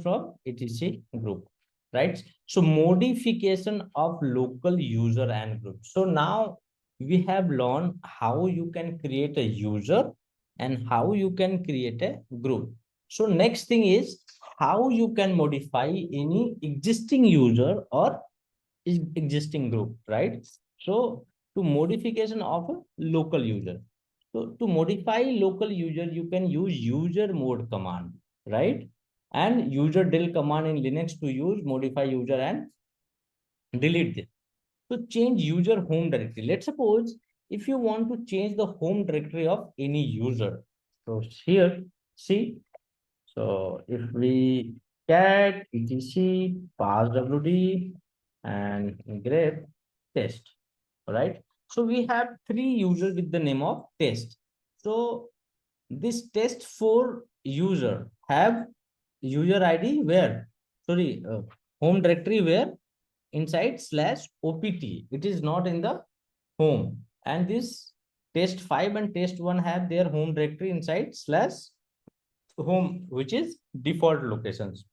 from etc group, right? So modification of local user and group. So now we have learned how you can create a user and how you can create a group. So next thing is how you can modify any existing user or existing group, right? So to modification of a local user. So to modify local user, you can use user mode command, right? And user del command in Linux to use modify user and delete them. So change user home directory. Let's suppose if you want to change the home directory of any user. So here, see, so if we cat etc passwd and grep test, right? So we have three users with the name of test. So this test for user have user ID where, sorry, home directory where inside slash opt. It is not in the home. And this test 5 and test 1 have their home directory inside slash home, which is default locations.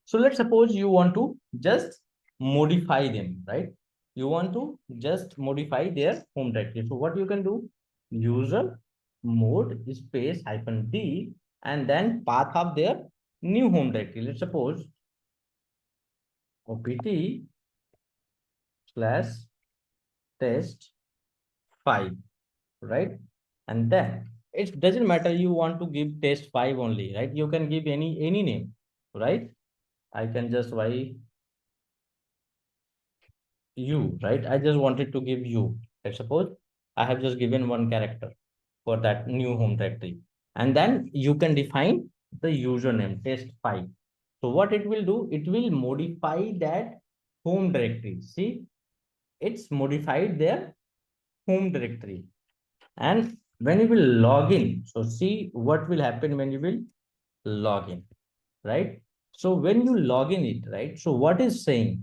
So let's suppose you want to just modify them, right? You want to just modify their home directory. So what you can do, user mode space -d and then path of their new home directory. Let's suppose opt slash test 5, right? And then it doesn't matter you want to give test 5 only, right? You can give any name, right? I can just why you, right? I just wanted to give you. I suppose I have just given one character for that new home directory. And then you can define the username test5. So what it will do, it will modify that home directory. See, it's modified their home directory. And when you will log in, so see what will happen when you will log in, right? So when you log in it, right? So what is saying?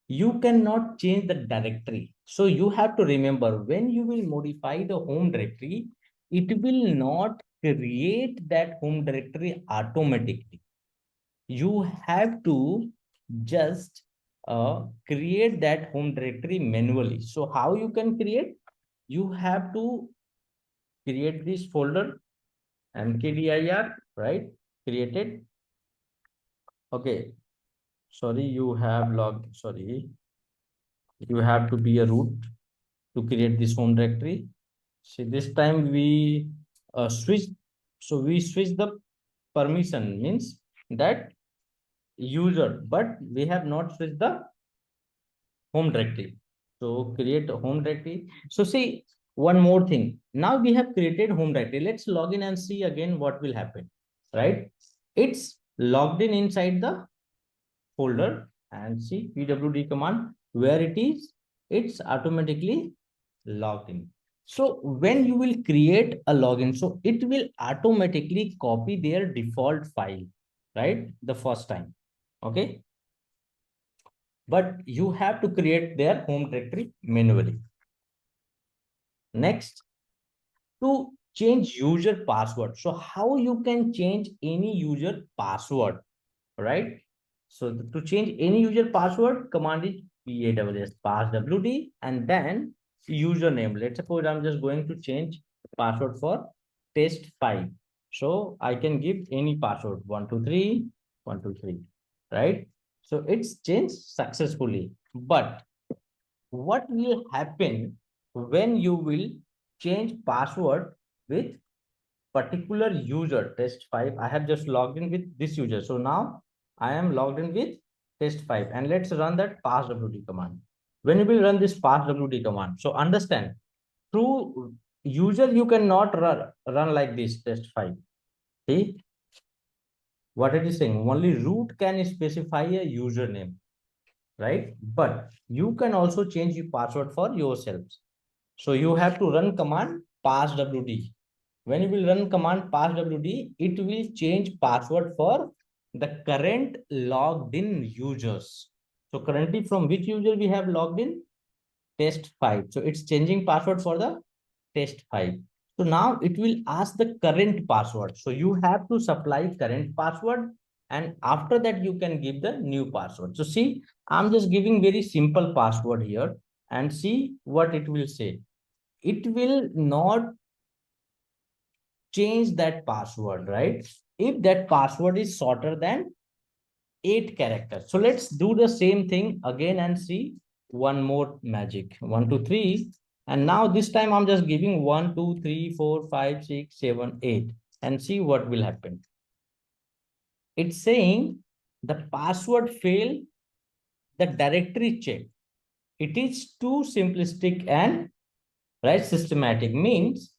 You cannot change the directory. So you have to remember when you will modify the home directory, it will not create that home directory automatically. You have to just create that home directory manually. So how you can create? You have to create this folder mkdir, right? Created. Okay. Sorry, you have logged. Sorry, you have to be a root to create this home directory. See, this time we switch. So we switch the permission means that user, but we have not switched the home directory. So create a home directory. So see, one more thing. Now we have created home directory. Let's log in and see again what will happen, right? It's logged in inside the folder and see pwd command where it is, it's automatically logged in. So when you will create a login, so it will automatically copy their default file, right? The first time. Okay. But you have to create their home directory manually. Next, to change user password. So how you can change any user password, right? So to change any user password, command is pass passwd and then username. Let's suppose I'm just going to change password for test5. So I can give any password 123 123, right? So it's changed successfully. But what will happen when you will change password with particular user test5? I have just logged in with this user. So now I am logged in with test5 and let's run that passwd command. When you will run this passwd command, so understand through user you cannot run like this test5. See what it is saying, only root can specify a username, right? But you can also change your password for yourselves. So you have to run command passwd. When you will run command passwd, it will change password for the current logged in users. So currently from which user we have logged in? Test5. So it's changing password for the test5. So now it will ask the current password. So you have to supply current password and after that you can give the new password. So see, I'm just giving very simple password here, and see what it will say. It will not change that password, right? If that password is shorter than 8 characters. So let's do the same thing again and see one more magic. 1, 2, 3. And now this time I'm just giving 1, 2, 3, 4, 5, 6, 7, 8, and see what will happen. It's saying the password failed, the directory check. It is too simplistic and right systematic. Means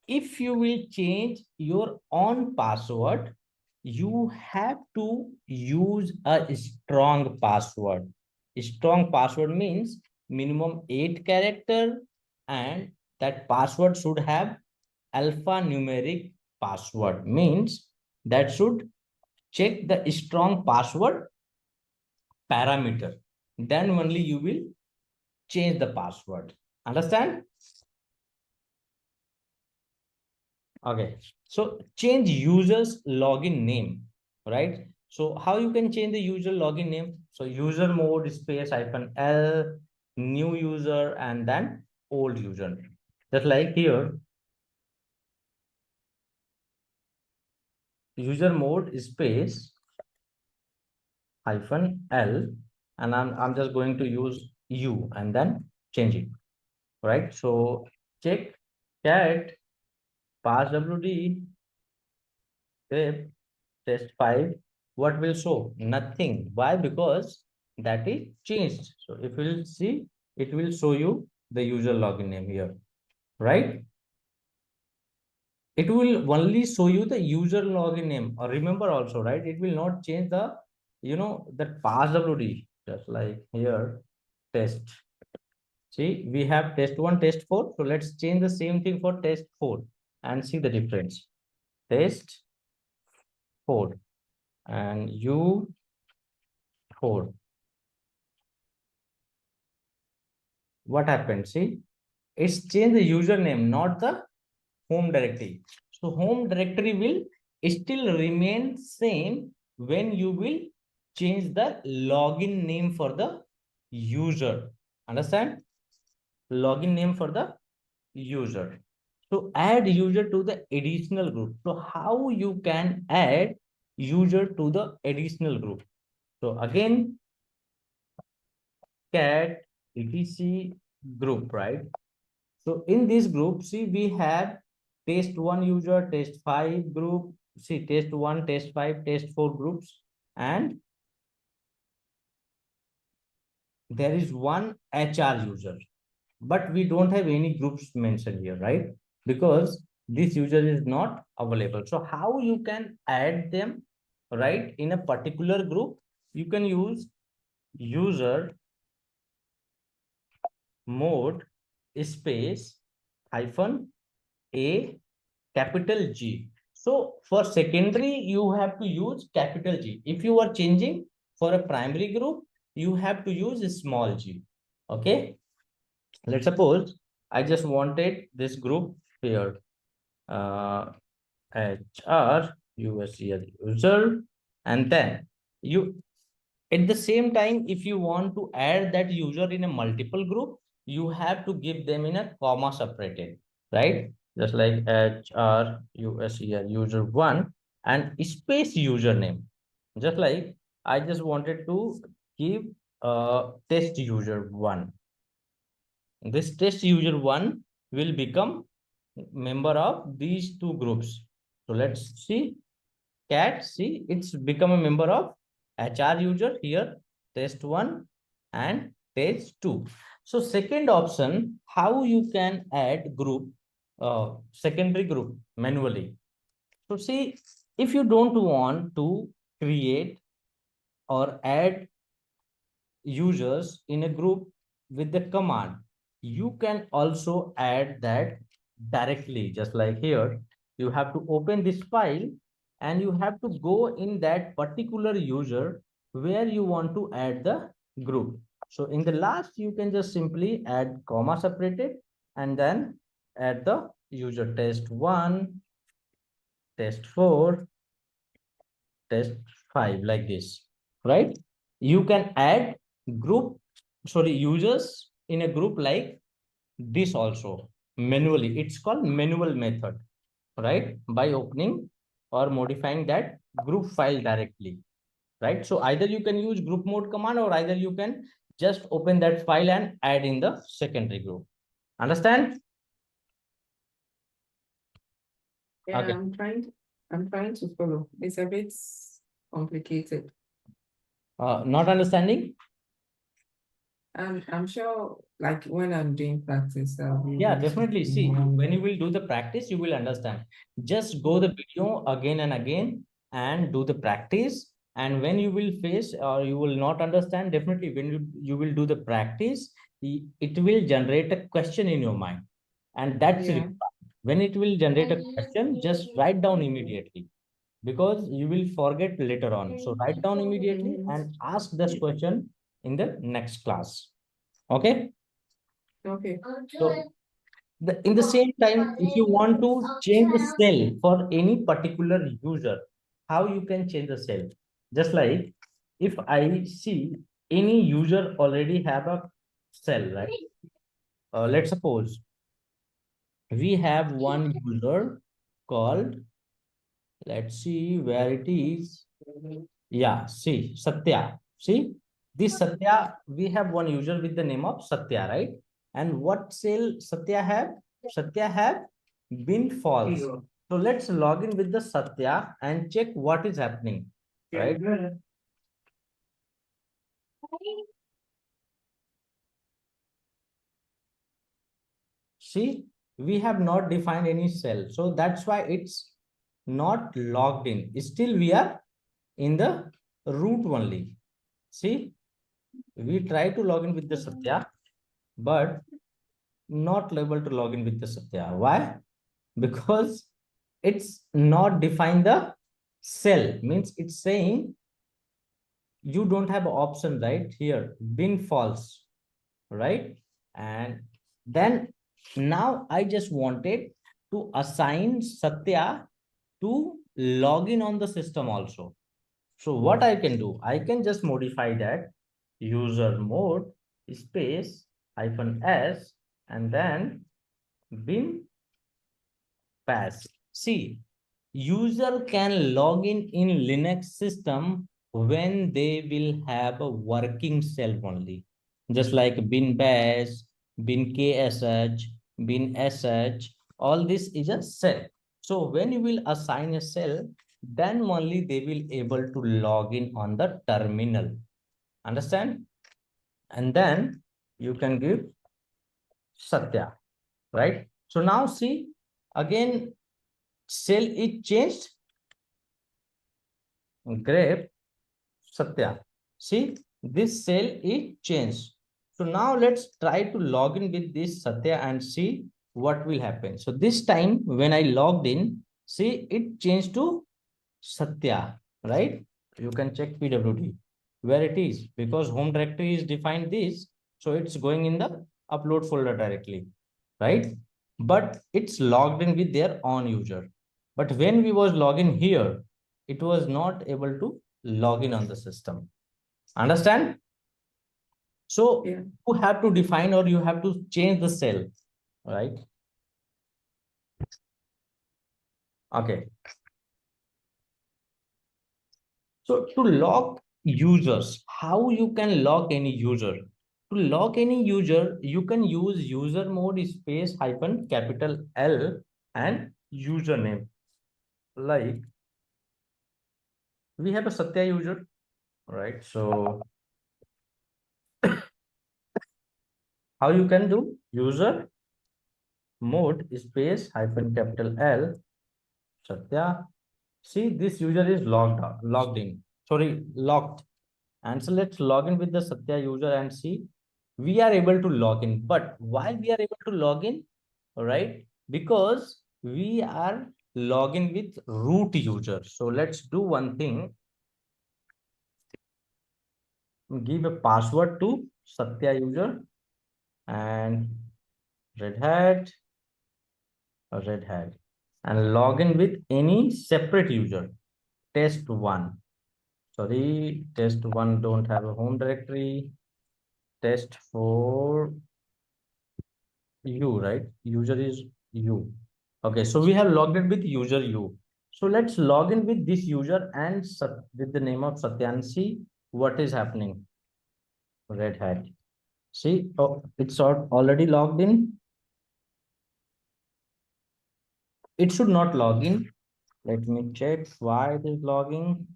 if you will change your own password, you have to use a strong password. A strong password means minimum 8 character, and that password should have alphanumeric password, means that should check the strong password parameter. Then only you will change the password. Understand? Okay, so change user's login name, right? So how you can change the user login name? So user mode space -l, new user, and then old user. Just like here, user mode space -l, and I'm just going to use u and then change it, right? So check cat pass wd grep test 5, what will show? Nothing. Why? Because that is changed. So if you will see, it will show you the user login name here, right? It will only show you the user login name. Or remember also, right? It will not change the, the passwd. Just like here, test. See, we have test 1, test 4. So let's change the same thing for test 4 and see the difference. Test 4 and u4. What happened? See, it's changed the username, not the home directory. So home directory will still remain same when you will change the login name for the user. Understand? Login name for the user. So add user to the additional group. So how you can add user to the additional group? So again, cat etc group, right? So in this group, see, we have test 1 user, test 5 group, see, test 1, test 5, test 4 groups, and there is one HR user, but we don't have any groups mentioned here, right? Because this user is not available. So how you can add them, right? In a particular group, you can use user mode space hyphen a capital G. So for secondary, you have to use capital G. If you are changing for a primary group, you have to use a small g. Okay. Let's suppose I just wanted this group here. HR USCL user, and then you at the same time, if you want to add that user in a multiple group, you have to give them in a comma separated, right? Just like HRUSER user one and space username. Just like I just wanted to give test user one. This test user one will become member of these two groups. So let's see cat, see, it's become a member of HR user here, test 1 and test 2. So second option, how you can add group, secondary group manually. So see, if you don't want to create or add users in a group with the command, you can also add that directly. Just like here, you have to open this file and you have to go in that particular user where you want to add the group. So in the last, you can just simply add comma separated and then add the user test 1, test 4, test 5 like this, right? You can add users in a group like this also manually. It's called manual method, right? By opening or modifying that group file directly, right? So either you can use group mode command or either you can just open that file and add in the secondary group. Understand? Yeah, Okay. I'm trying to follow. It's a bit complicated. Not understanding? I'm sure, like when I'm doing practice, I'll be Yeah, able to definitely. do See, more. when you will do the practice, you will understand. Just go the video again and again and do the practice. And when you will face or you will not understand, definitely when you will do the practice, it will generate a question in your mind. And that's Yeah. required. When it will generate a question, just write down immediately because you will forget later on. So write down immediately Mhm. and ask this question in the next class. Okay. Okay. So in the same time, if you want to change the cell for any particular user, how you can change the cell? Just like if I see any user already have a cell, right? Let's suppose we have one user called, let's see where it is. Yeah, see, Satya. See, this Satya, we have one user with the name of Satya, right? And what cell Satya have? Satya have been false. So let's log in with the Satya and check what is happening, right? See, we have not defined any cell. So that's why it's not logged in. Still, we are in the root only. See, we try to log in with the Satya, but not able to log in with the Satya. Why? Because it's not defined the cell. Means it's saying you don't have option right here. Bin false, right? And then now I just wanted to assign Satya to log in on the system also. So what I can do, I can just modify that user mode space -s and then bin pass. See, user can log in Linux system when they will have a working cell only. Just like bin bash, bin ksh, bin sh, all this is a cell. So when you will assign a cell, then only they will able to log in on the terminal. Understand? And then you can give Satya, right? So now see, again cell is changed, grep Satya. See, this cell is changed. So now let's try to log in with this Satya and see what will happen. So this time when I logged in, see it changed to Satya, right? You can check PWD where it is because home directory is defined this. So it's going in the upload folder directly, right? But it's logged in with their own user. But when we was logging here, it was not able to log in on the system. Understand? So Yeah. you have to define or you have to change the cell, right? Okay. So to log users, how you can log any user? To log any user, you can use user mode space hyphen capital L and username. Like we have a Satya user, right? So how you can do user mode space hyphen capital L Satya. See, this user is logged in. Sorry, locked. And so let's log in with the Satya user and see we are able to log in. But why we are able to log in? All right, because we are logging with root user. So let's do one thing. Give a password to Satya user and Red Hat, Red Hat, and log in with any separate user. Test one. sorry, test1 don't have a home directory. Test for you, right? User is you. Okay, so we have logged in with user you. So let's log in with this user and with the name of Satyansi. What is happening? Red Hat. See, oh, it's already logged in. It should not log in. Let me check why it is logging.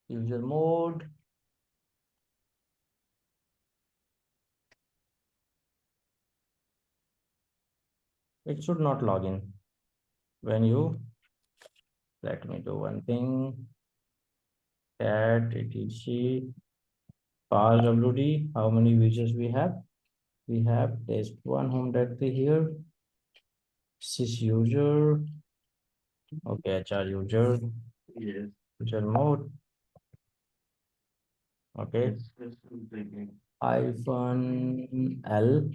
User mode. It should not log in. When you, let me do one thing. Cat etc pass wd. How many users we have? We have test1 home directory here. Sys user. Okay, HR user. Yes. User mode. Okay. Hyphen L.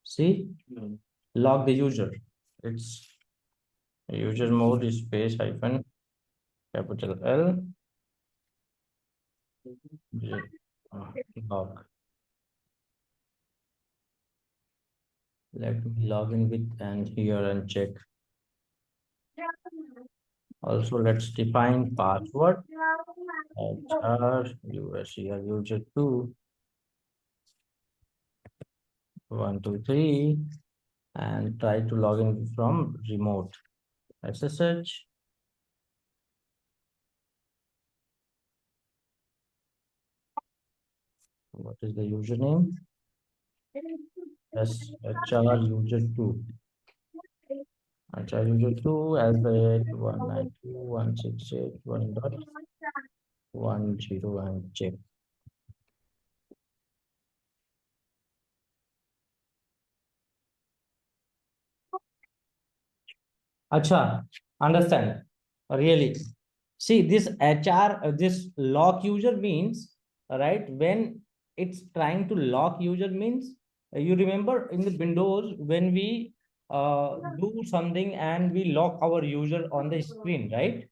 See? No. Log the user. It's user mode is space hyphen capital L. Log. Let me log in with and here and check. Also, let's define password. HR user 2 1 2 3 and try to log in from remote SSH. What is the username? Yes, HR user 2. HR user 2 alphabet 192.168.1.10 and check. Acha, understand. Really. See, this HR, this lock user means, right, when it's trying to lock user means, you remember in the Windows when we do something and we lock our user on the screen, right?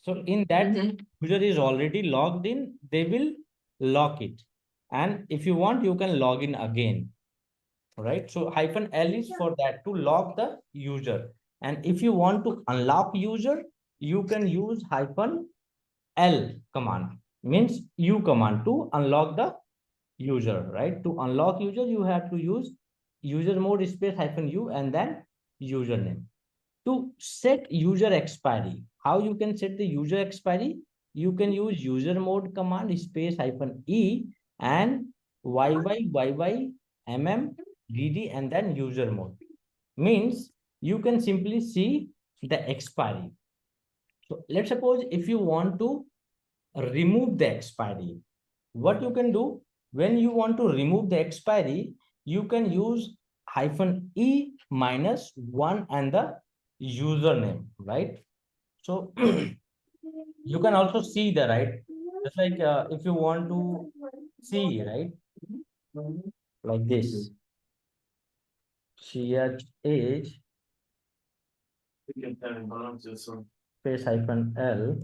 So in that user is already logged in, they will lock it. And if you want, you can log in again, right? So hyphen L is for that, to lock the user. And if you want to unlock user, you can use hyphen L command, means U command to unlock the user, right? To unlock user, you have to use user mode space hyphen U and then username. To set user expiry, how you can set the user expiry? You can use user mode command space hyphen E and dd and then user mode. Means you can simply see the expiry. So let's suppose if you want to remove the expiry, what you can do when you want to remove the expiry, you can use hyphen E minus 1 and the username, right? So you can also see the, right? Just like if you want to see, right? Like this. CH space hyphen L.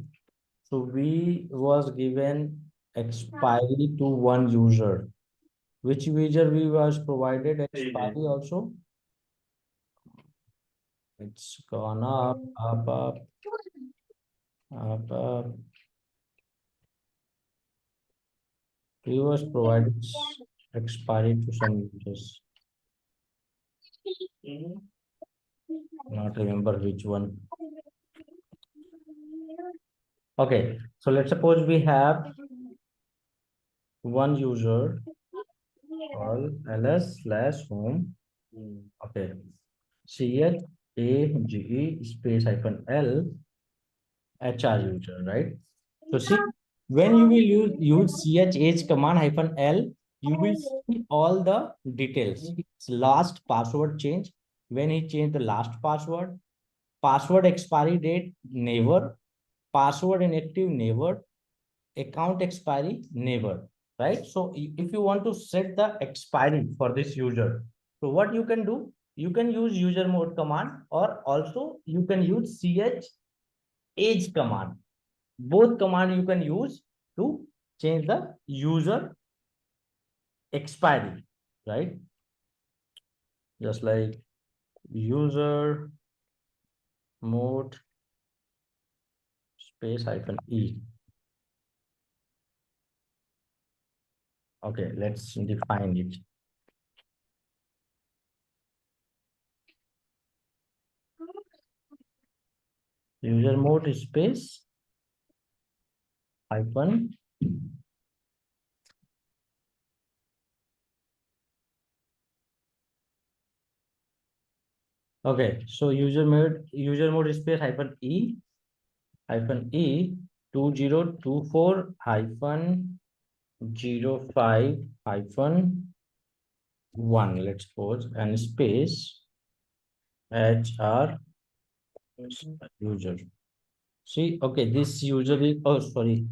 So we was given expiry to one user. Which user we was provided expiry also? It's gone up, up, up, up, up. We was provided expiry to some users. Not remember which one. Okay, so let's suppose we have one user called ls/home. Okay, CHAGE space hyphen L HR user, right? So see, when you will use CHH command hyphen L, you will see all the details. Its last password change, when he changed the last password expiry date, never, password inactive, never, account expiry, never, right? So if you want to set the expiry for this user, so what you can do? you can use user mode command, or also you can use ch age command. Both command you can use to change the user expiry, right? Just like user mode space hyphen e. Okay, let's define it. User mode space hyphen okay, so user mode space hyphen e 2024 hyphen 05 hyphen 1, let's suppose, and space hr user. See, okay, this user is, oh sorry,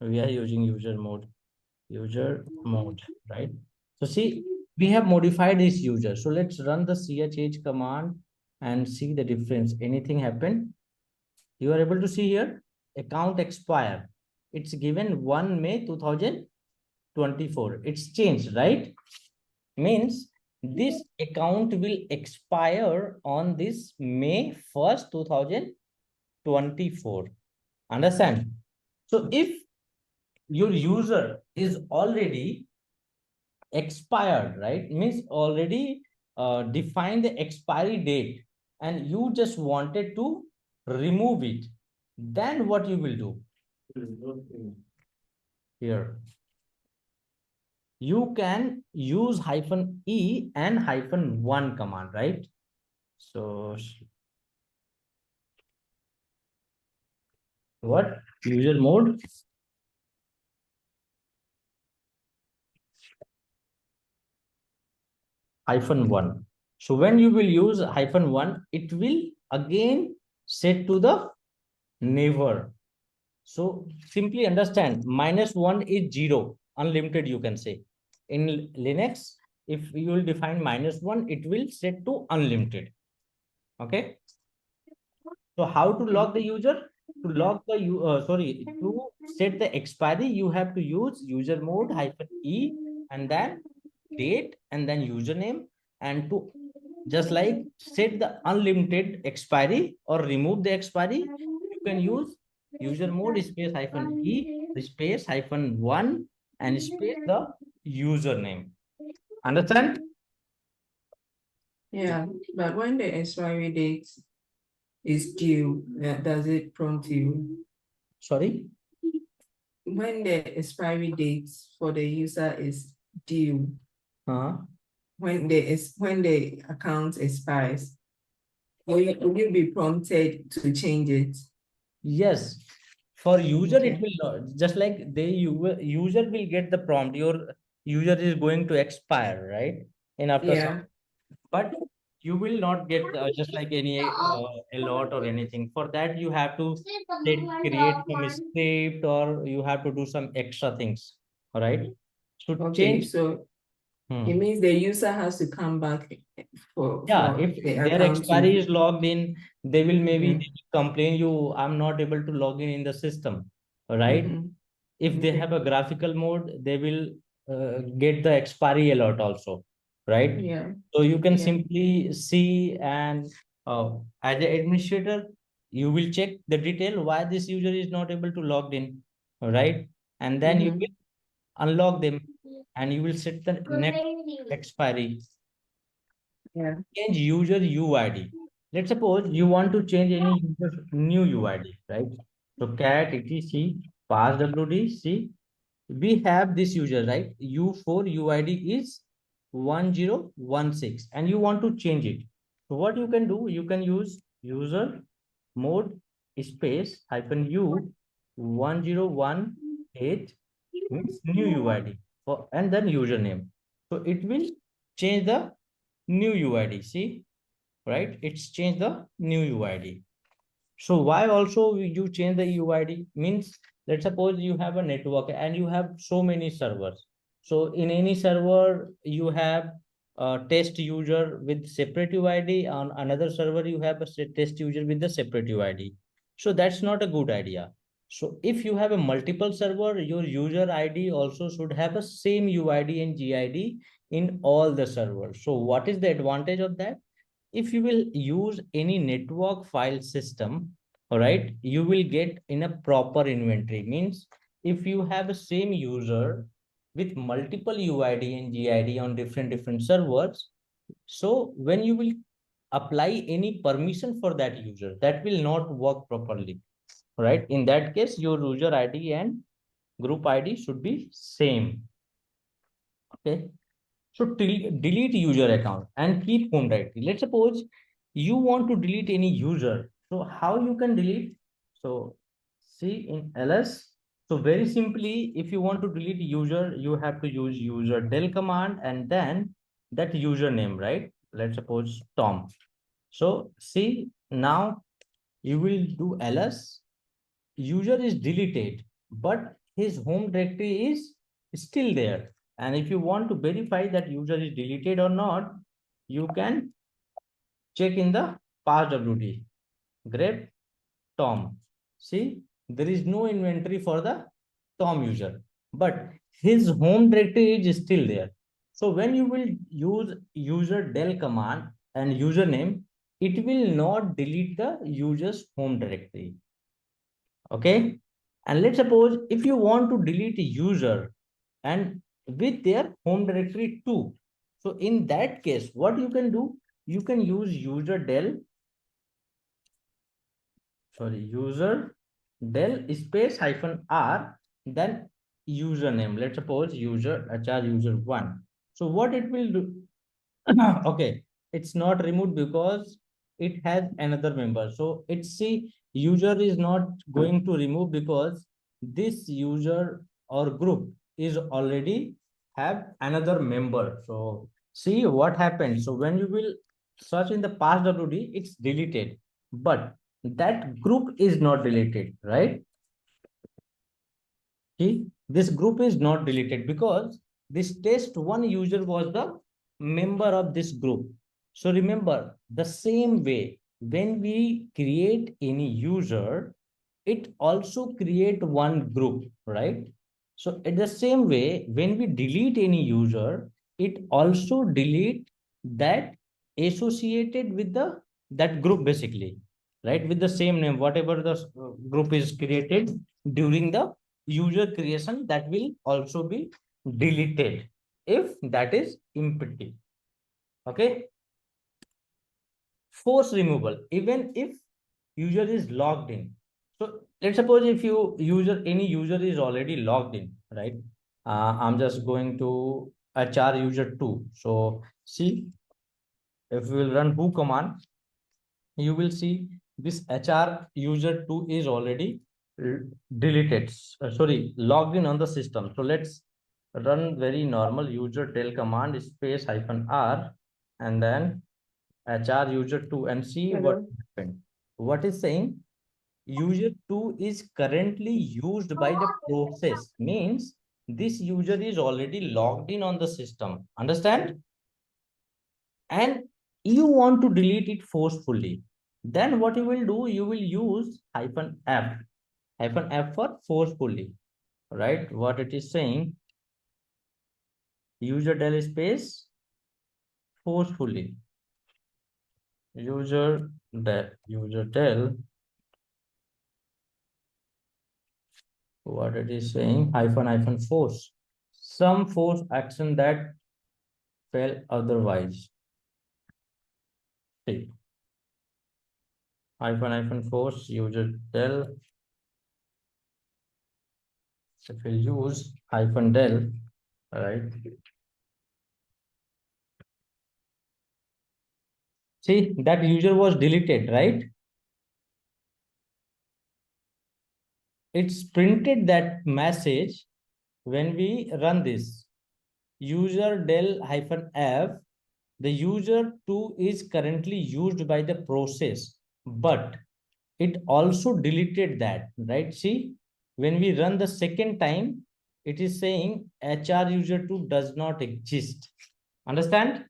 we are using user mode, right? So see, we have modified this user. So let's run the chh command and see the difference. Anything happen? You are able to see here, account expire. It's given 1 May 2024. It's changed, right? Means this account will expire on this May 1st, 2024. Understand? So if your user is already expired, right? Means already defined the expiry date and you just wanted to remove it, then what you will do? Here, you can use hyphen e and hyphen 1 command, right? So what? User mode hyphen 1. So when you will use hyphen 1, it will again set to the never. So simply understand, -1 is 0, unlimited you can say. In Linux, if you will define -1, it will set to unlimited. Okay. So how to log the user? To log the to set the expiry, you have to use user mode hyphen e and then date and then username, and to just like set the unlimited expiry or remove the expiry, you can use user mode space hyphen e space hyphen 1 and space the username. Understand? Yeah, but when the expiry date is due, does it prompt you? Sorry. When the expiry date for the user is due, when the account expires, will you be prompted to change it? Yes. For user, Okay. it will not. Just like user will get the prompt. Your user is going to expire, right? And after some, Yeah. but you will not get just like any alert or anything. For that, you have to create some script or you have to do some extra things. All right. So Okay, change. so it means the user has to come back Yeah, for if the their account expiry to. is logged in, they will maybe Mhm. they will complain you, I'm not able to log in the system, right? If they Okay. have a graphical mode, they will get the expiry alert also, right? Yeah. So you can Yeah. simply see, and as an administrator, you will check the detail why this user is not able to log in, right? And then you will unlock them and you will set the next expiry. Yeah. Change user UID. Let's suppose you want to change any user's new UID, right? So cat etc pass wd. See, we have this user, right? U4 UID is 1016 and you want to change it. So what you can do, you can use user mode space hyphen u 1018 means new UID for and then username. So it will change the new UID. See, right? It's changed the new UID. So why also you change the UID means, let's suppose you have a network and you have so many servers. So in any server you have test user with separate UID. On another server, you have a test user with the separate UID. So that's not a good idea. So if you have a multiple server, your user ID also should have a same UID and GID in all the servers. So what is the advantage of that? If you will use any network file system, all right, you will get in a proper inventory. Means if you have a same user with multiple UID and GID on different servers, so when you will apply any permission for that user, that will not work properly, right? In that case, your user ID and group ID should be same. Okay. So delete user account and keep home directory. Let's suppose you want to delete any user. So how you can delete? So see in ls. So very simply, if you want to delete user, you have to use user del command and then that username, right? Let's suppose Tom. So see now you will do ls. User is deleted, but his home directory is still there. And if you want to verify that user is deleted or not, you can check in the passwd grep Tom. See, there is no inventory for the Tom user, but his home directory is still there. So when you will use user del command and username, it will not delete the user's home directory. Okay. And let's suppose if you want to delete a user and with their home directory too. So in that case, what you can do, you can use user del space -r, then username. Let's suppose user HR user one. So what it will do? Okay, it's not removed because it has another member. So it's see user is not going to remove because this user or group is already have another member. So see what happens. So when you will search in the passwd, it's deleted, but that group is not deleted, right? See, this group is not deleted because this test one user was the member of this group. So remember the same way when we create any user, it also create one group, right? So in the same way, when we delete any user, it also delete that associated with the that group basically, right? With the same name, whatever the group is created during the user creation, that will also be deleted if that is empty. Okay. Force removal, even if user is logged in. So let's suppose if you any user is already logged in, right? I'm just going to HR user 2. So see, if we will run who command, you will see this HR user 2 is already deleted. Sorry, logged in on the system. So let's run very normal user del command space -r and then HR user 2 and see what happened. What is saying? User 2 is currently used by the process, means this user is already logged in on the system. Understand? And you want to delete it forcefully. Then what you will do, you will use -f for forcefully, right? What it is saying, user del space forcefully, user del, what it is saying, -force, some force action that fell otherwise. See, -force user del, if we use -del, right? See, that user was deleted, right? It's printed that message when we run this user del -f. The user 2 is currently used by the process, but it also deleted that, right? See, when we run the second time, it is saying HR user 2 does not exist. Understand?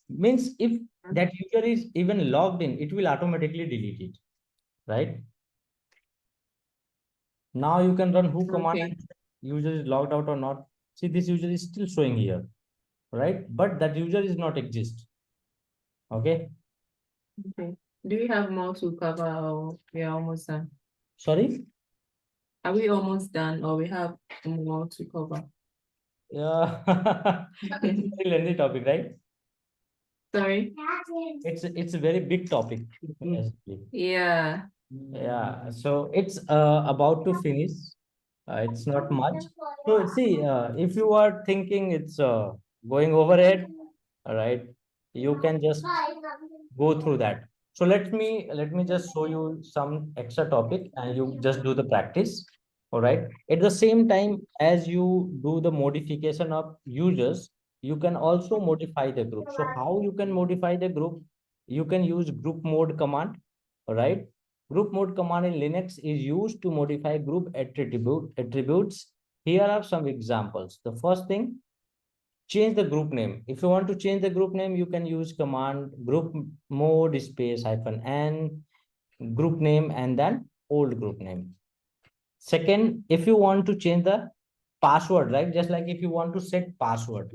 Means if that user is even logged in, it will automatically delete it, right? Now you can run who command and user is logged out or not. See, this user is still showing here, right? But that user is not exist. Okay. Okay. Do we have more to cover or we are almost done? Sorry? Are we almost done or we have more to cover? Yeah. It's a very lengthy topic, right? Sorry? It's a very big topic. Basically. Yeah. Yeah. So it's about to finish. It's not much. So see, if you are thinking it's going overhead, all right, you can just go through that. So let me just show you some extra topic and you just do the practice. All right. At the same time as you do the modification of users, you can also modify the group. So how you can modify the group? You can use group mode command. All right. Group mode command in Linux is used to modify group attributes. Here are some examples. The first thing, change the group name. If you want to change the group name, you can use command group mode space -n group name and then old group name. Second, if you want to change the password, right? Just like if you want to set password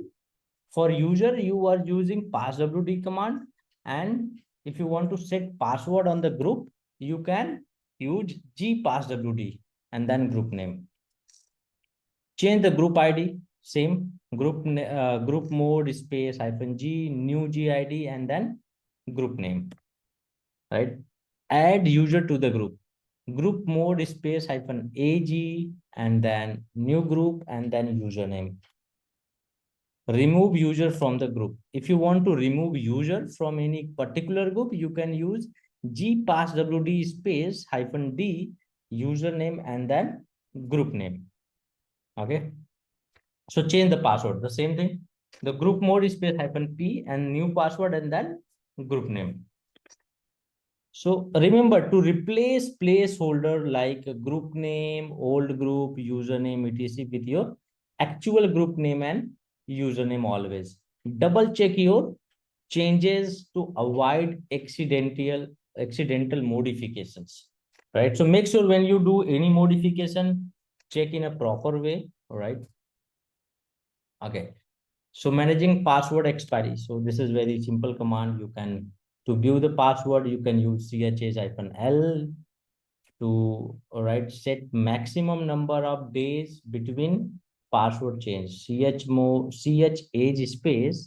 for user, you are using passwd command. And if you want to set password on the group, you can use gpasswd and then group name. Change the group ID, same group mode space -g new gid and then group name, right? Add user to the group mode space -ag and then new group and then username. Remove user from the group. If you want to remove user from any particular group, you can use gpasswd space -d username and then group name. Okay. So change the password, the same thing. The group mode space -p and new password and then group name. So remember to replace placeholder like group name, old group, username, etc. with your actual group name and username always. Double check your changes to avoid accidental modifications. Right. So make sure when you do any modification, check in a proper way. All right. Okay. So managing password expiry. So this is very simple command. You can, to view the password, you can use chs-l to, all right, set maximum number of days between password change. ch age space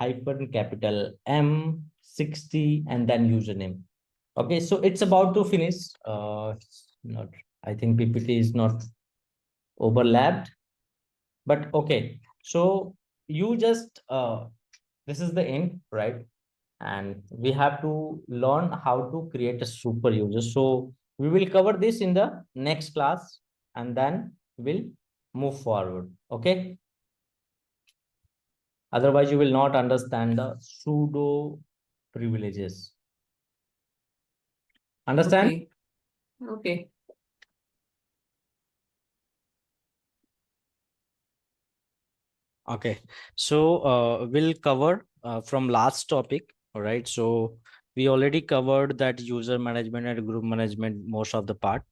-M 60 and then username. Okay, so it's about to finish. Not, I think PPT is not overlapped, but okay. So you just this is the end, right? And we have to learn how to create a super user. So we will cover this in the next class and then we'll move forward. Okay. Otherwise, you will not understand the pseudo privileges. Understand? Okay. Okay. Okay. So we'll cover from last topic. All right. So we already covered that user management and group management, most of the part.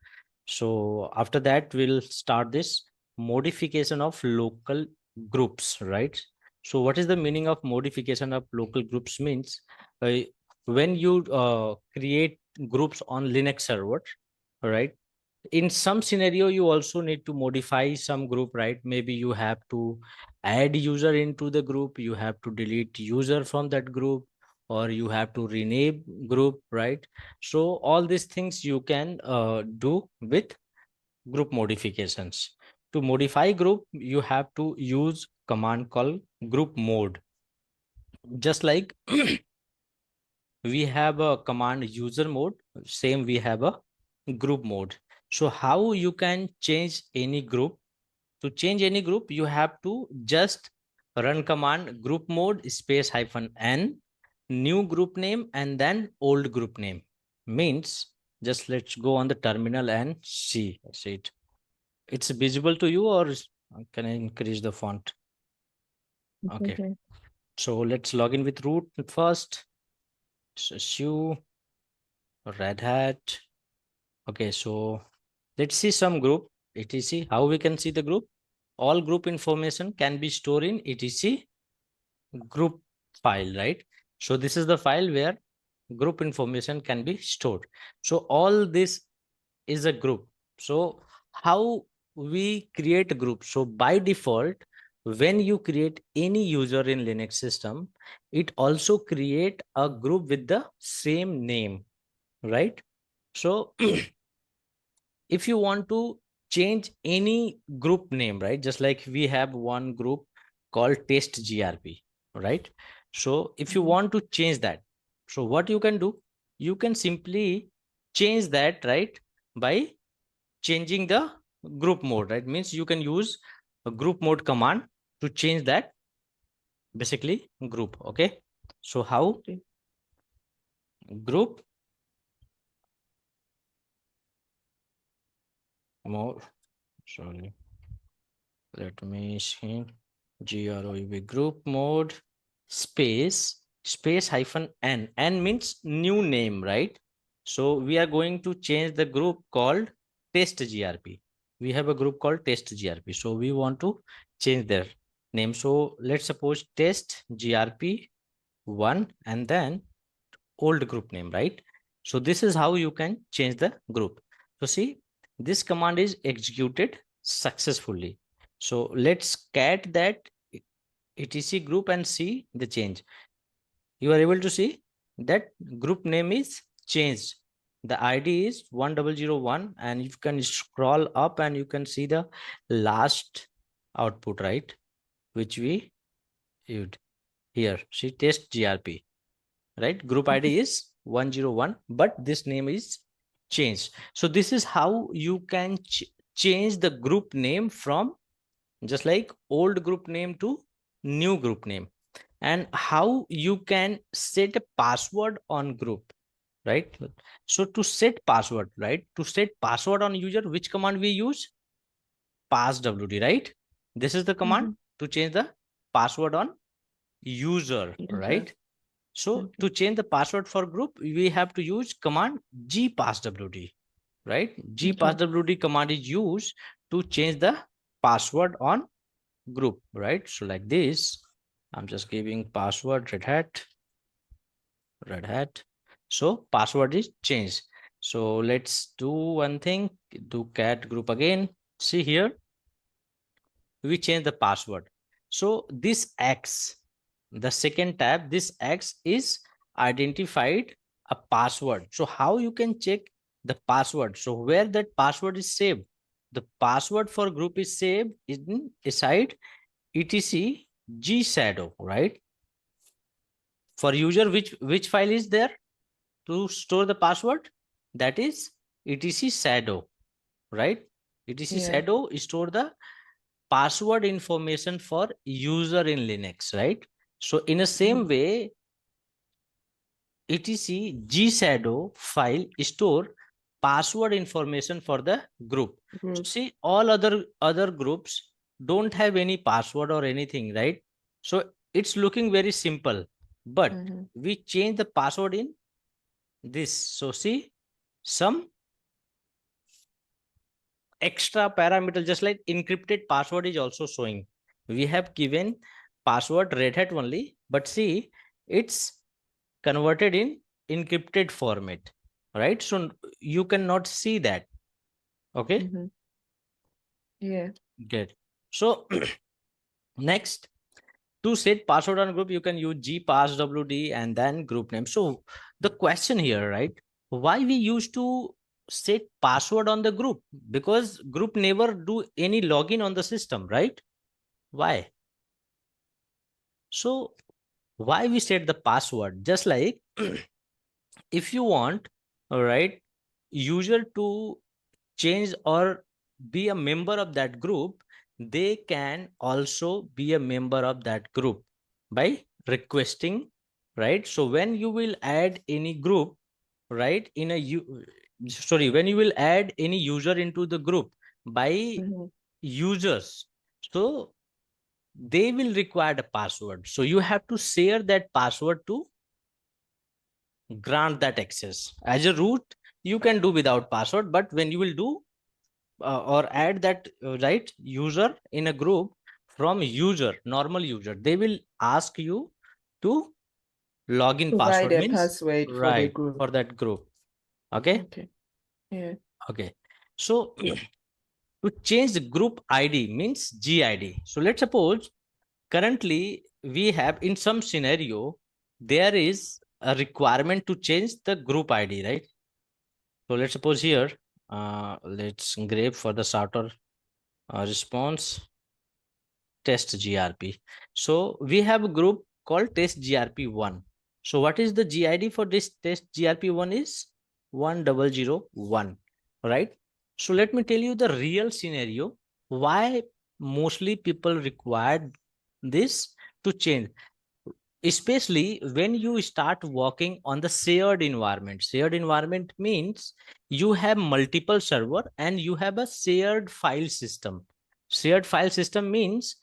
So after that, we'll start this modification of local groups, right? So what is the meaning of modification of local groups means when you create groups on Linux server, right? In some scenario, you also need to modify some group, right? Maybe you have to add user into the group, you have to delete user from that group, or you have to rename group, right? So all these things you can do with group modifications. To modify group, you have to use command called group mode. Just like we have a command user mode, same we have a group mode. So how you can change any group? To change any group, you have to just run command group mode space -n new group name and then old group name. Means just let's go on the terminal and see it. It's visible to you, or can I increase the font? Okay. So let's log in with root first. So su Red Hat. Okay, so let's see some group etc. How we can see the group? All group information can be stored in etc group file, right? So this is the file where group information can be stored. So all this is a group. So how we create a group? So by default, when you create any user in Linux system, it also create a group with the same name, right? So if you want to change any group name, right? Just like we have one group called test grp, right? So if you want to change that, so what you can do, you can simply change that, right? By changing the group mode, right? Means you can use a group mode command to change that basically group. Okay, so how? Group mode, sorry, let me see. Group mode space hyphen n means new name, right? So we are going to change the group called test grp. We have a group called test grp, so we want to change their name. So let's suppose test grp1 and then old group name, right? So this is how you can change the group. So see, this command is executed successfully. So let's cat that etc group and see the change. You are able to see that group name is changed. The ID is 1001 and you can scroll up and you can see the last output, right? Which we used here. See test grp, right? Group ID is 101, but this name is changed. So this is how you can change the group name from just like old group name to new group name, and how you can set a password on group, right? So to set password, right? To set password on user, which command we use? Passwd, right? This is the command to change the password on user, right? So to change the password for group, we have to use command gpasswd, right? Gpasswd command is used to change the password on group, right? So like this, I'm just giving password red hat. So password is changed. So let's do one thing, do cat group again. See here, we change the password. So this X, the second tab, this X is identified a password. So how you can check the password? So where that password is saved? The password for group is saved in inside etc gshadow, right? For user, which file is there to store the password? That is etc shadow, right? etc shadow store the password information for user in Linux, right? So in the same way, etc gshadow file store password information for the group. So see, all other groups don't have any password or anything, right? So it's looking very simple, but we change the password in this. So see, some extra parameter, just like encrypted password is also showing. We have given password red hat only, but see, it's converted in encrypted format, right? So you cannot see that. Okay. Yeah. Good. So next, to set password on group, you can use gpasswd and then group name. So the question here, right? Why we used to set password on the group? Because group never do any login on the system, right? Why? So why we set the password? Just like if you want, all right, user to change or be a member of that group, they can also be a member of that group by requesting, right? So when you will add any group, right, in a when you will add any user into the group by users, so they will require a password. So you have to share that password to grant that access. As a root, you can do without password, but when you will do or add that right user in a group from user, normal user, they will ask you to login Provide password a means password for the right group. for that group. Okay. Okay. Yeah. Okay. So to change the group ID means GID. So let's suppose currently we have in some scenario, there is a requirement to change the group ID, right? So let's suppose here, let's grab for the starter response test grp. So we have a group called test grp1. So what is the GID for this test grp1 is 1001, right? So let me tell you the real scenario why mostly people required this to change, especially when you start working on the shared environment. Shared environment means you have multiple server and you have a shared file system. Shared file system means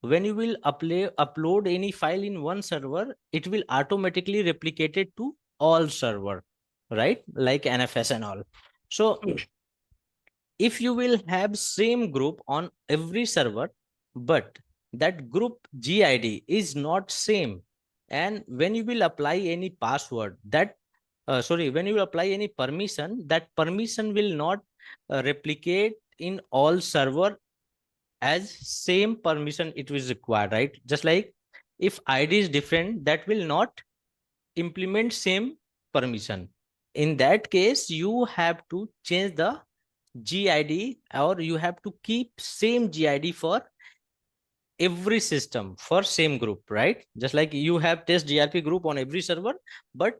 when you will upload any file in one server, it will automatically replicate it to all server, right? Like NFS and all. So if you will have same group on every server, but that group GID is not same, and when you will apply any password that when you will apply any permission, that permission will not replicate in all server as same permission it was required, right? Just like if ID is different, that will not implement same permission. In that case, you have to change the GID, or you have to keep same GID for every system for same group, right? Just like you have test GRP group on every server, but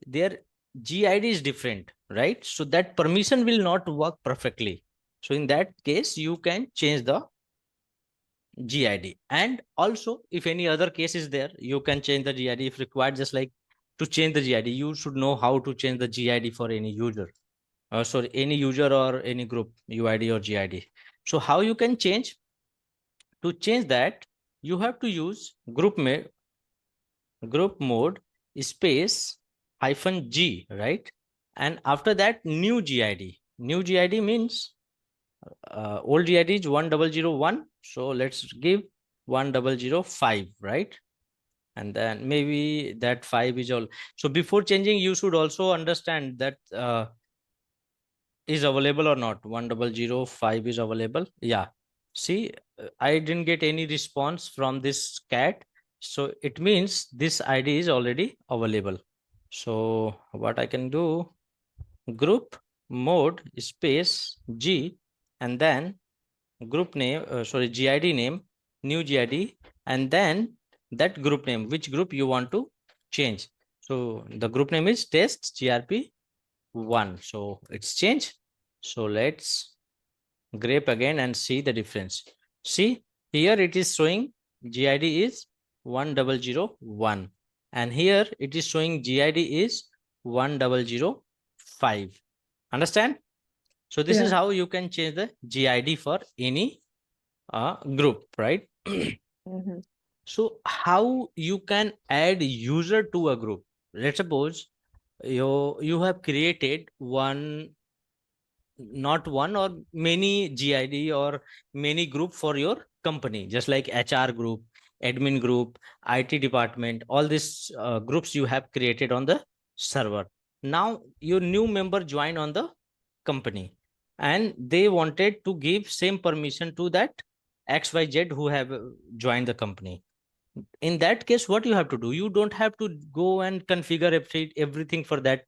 their GID is different, right? So that permission will not work perfectly. So in that case, you can change the GID. And also, if any other case is there, you can change the GID if required. Just like to change the GID, you should know how to change the GID for any user. Sorry, any user or any group UID or GID. So how you can change? To change that, you have to use group mode space -G, right? And after that, new GID. New GID means old GID is 1001. So let's give 1005, right? And then maybe that 5 is all. So before changing, you should also understand that is available or not. 1005 is available. Yeah. See, I didn't get any response from this cat. So it means this ID is already available. So what I can do, group mode space G, and then group name, GID name, new GID, and then that group name, which group you want to change. So the group name is test grp1. So it's changed. So let's grep again and see the difference. See, here it is showing GID is 1001, and here it is showing GID is 1005. Understand? So this is how you can change the GID for any group, right? So how you can add user to a group? Let's suppose you have created not one or many GID or many group for your company, just like HR group, admin group, IT department, all these groups you have created on the server. Now your new member join on the company and they wanted to give same permission to that XYZ who have joined the company. In that case, what you have to do, you don't have to go and configure everything for that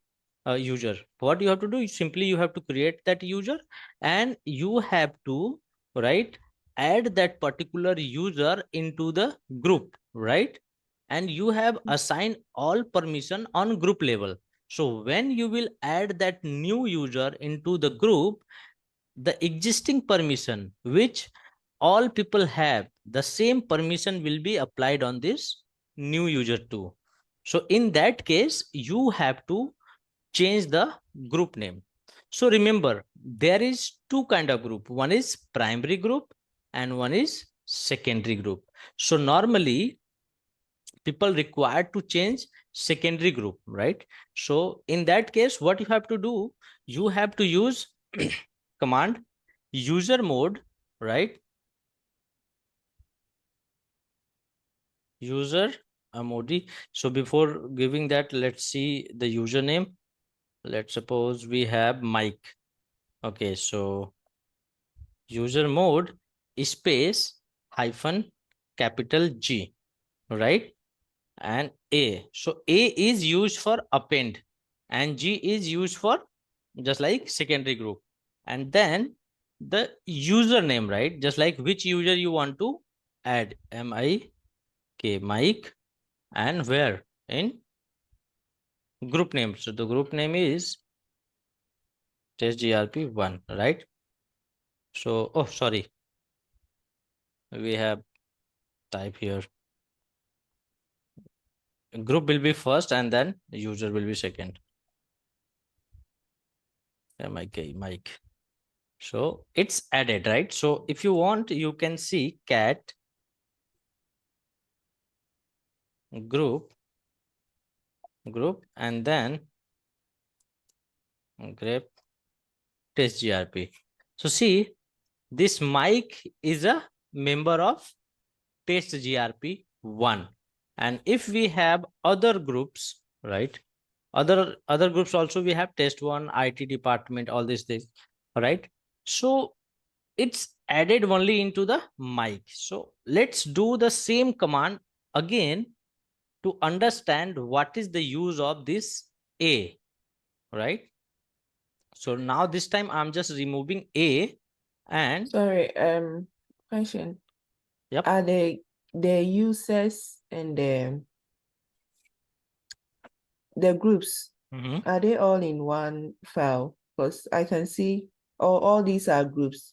user. What you have to do is simply you have to create that user and you have to add that particular user into the group, right? And you have assigned all permission on group level. So when you will add that new user into the group, the existing permission which all people have, the same permission will be applied on this new user too. So in that case, you have to change the group name. So remember, there is two kind of group. One is primary group and one is secondary group. So normally people required to change secondary group, right? So in that case, what you have to do, you have to use command user mode, right? User mod. So before giving that, let's see the username. Let's suppose we have Mike. Okay, so user mode space hyphen capital G, right? And A. So A is used for append and G is used for just like secondary group. And then the username, right? Just like which user you want to add, M-I-K, Mike, and where in group name. So the group name is testgrp1, right? So, oh, sorry. We have type here. Group will be first and then user will be second. M-I-K, Mike. So it's added, right? So if you want, you can see cat group and then grep test grp. So see, this Mike is a member of test grp1. And if we have other groups, right? Other groups also we have test1, IT department, all these things, right? So it's added only into the Mike. So let's do the same command again to understand what is the use of this A, right? So now this time I'm just removing A and Sorry, question. yep. Are the users and the groups, are they all in one file? Because I can see all these are groups.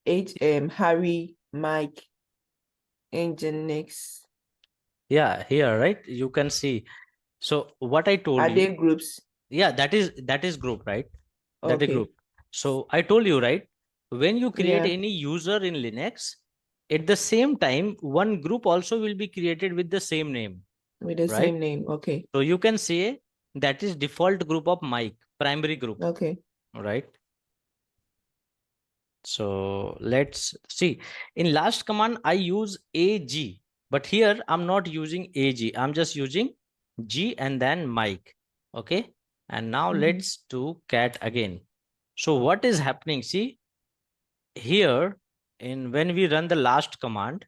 Harry, Mike, Nginx. Yeah, here, right? You can see. So what I told Are you, they groups? yeah, that is group, right? That is Okay. group. So I told you, right? When you create Yeah. any user in Linux, at the same time, one group also will be created with the same name, With the right? same name. Okay. So you can say that is default group of Mike, primary group, Okay. right? So let's see. In last command, I use AG, but here I'm not using AG. I'm just using G and then Mike. Okay. And now let's do cat again. So what is happening? See here in when we run the last command,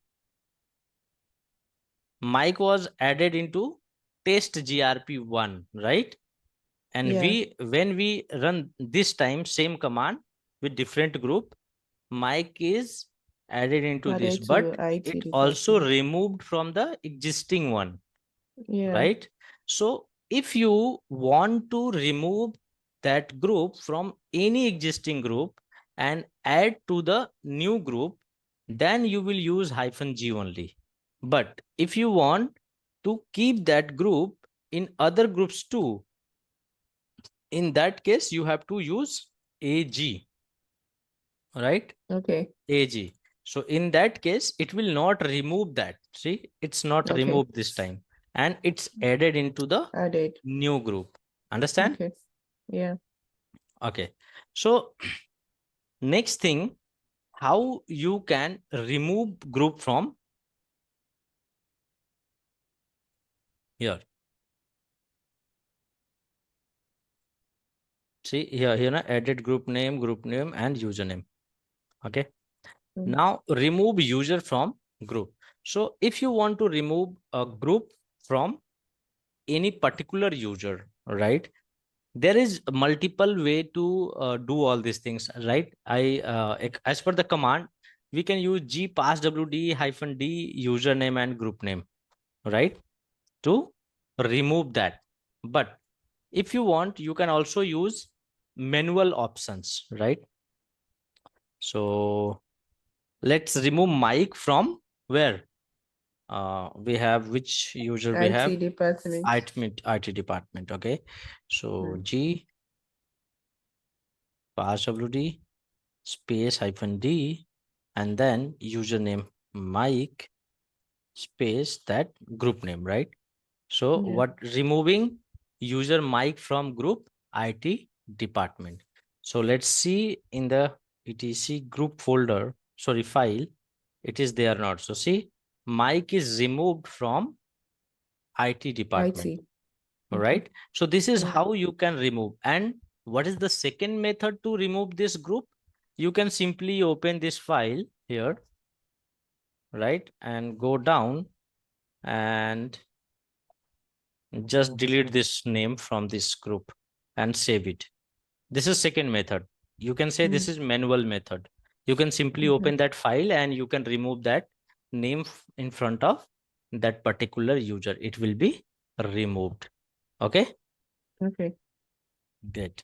Mike was added into test grp1, right? And Yeah. when we run this time same command with different group, Mike is added into this, Added to but IT it also department. removed from the existing one, Yeah. right? So if you want to remove that group from any existing group and add to the new group, then you will use -g only. But if you want to keep that group in other groups too, in that case, you have to use AG, right? Okay. AG. So in that case, it will not remove that. See, it's not Okay. removed this time. And it's added into the Added. new group. Understand? Okay. Yeah. Okay. So next thing, how you can remove group from here. See here, added group name and username. Okay. Now remove user from group. So if you want to remove a group from any particular user, right? There is multiple way to do all these things, right? As per the command, we can use g passwd -d username and group name, right? To remove that. But if you want, you can also use manual options, right? So let's remove Mike from where? We have which user we have? IT department. IT department. Okay. So G passwd space -d and then username. Mike space that group name, right? So Yeah. what removing user Mike from group IT department. So let's see in the etc group folder, sorry, file, it is there or not. So see, Mike is removed from IT department. IT. All Okay. right. So this is Yeah. how you can remove. And what is the second method to remove this group? You can simply open this file here, right? And go down and just delete this name from this group and save it. This is second method. You can say this is manual method. You can simply open that file and you can remove that name in front of that particular user. It will be removed. Okay, Okay. good.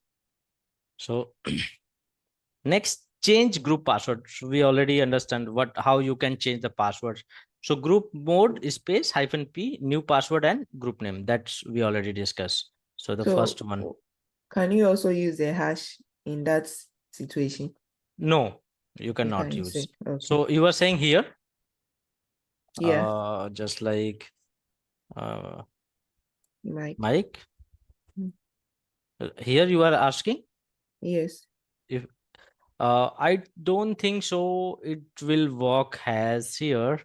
So next, change group password. So we already understand how you can change the passwords. So group mode space -p new password and group name. That's we already discussed. So the first one. Can you also use a hash in that situation? No, you You cannot can use. say, okay. So you were saying here, Yeah. just like uh, Mike. Mike. Mm. Here you are asking Yes. if I don't think so. It will work as here.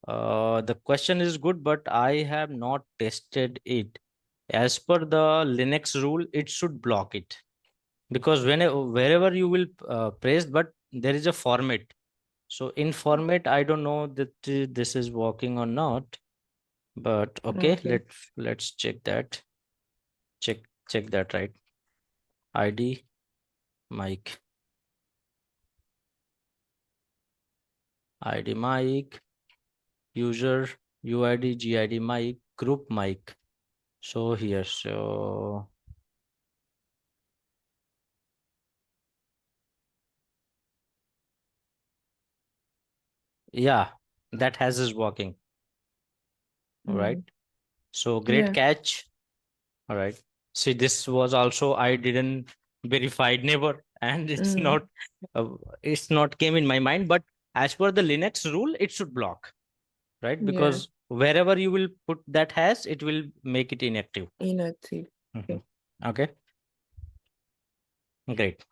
The question is good, but I have not tested it. As per the Linux rule, it should block it because wherever you will press, but there is a format. So in format, I don't know that this is working or not. But okay, Okay. let's check that. Check that, right? ID mic, ID mic, user UID GID mic, group mic. So here, so yeah, that has is working. All right. So great Yeah. catch. All right. See, this was also I didn't verified never, and uh, it's not came in my mind. But as per the Linux rule, it should block, right? Yeah. Because wherever you will put that hash, it will make it inactive. Inactive. Mhm. Okay. Okay, great.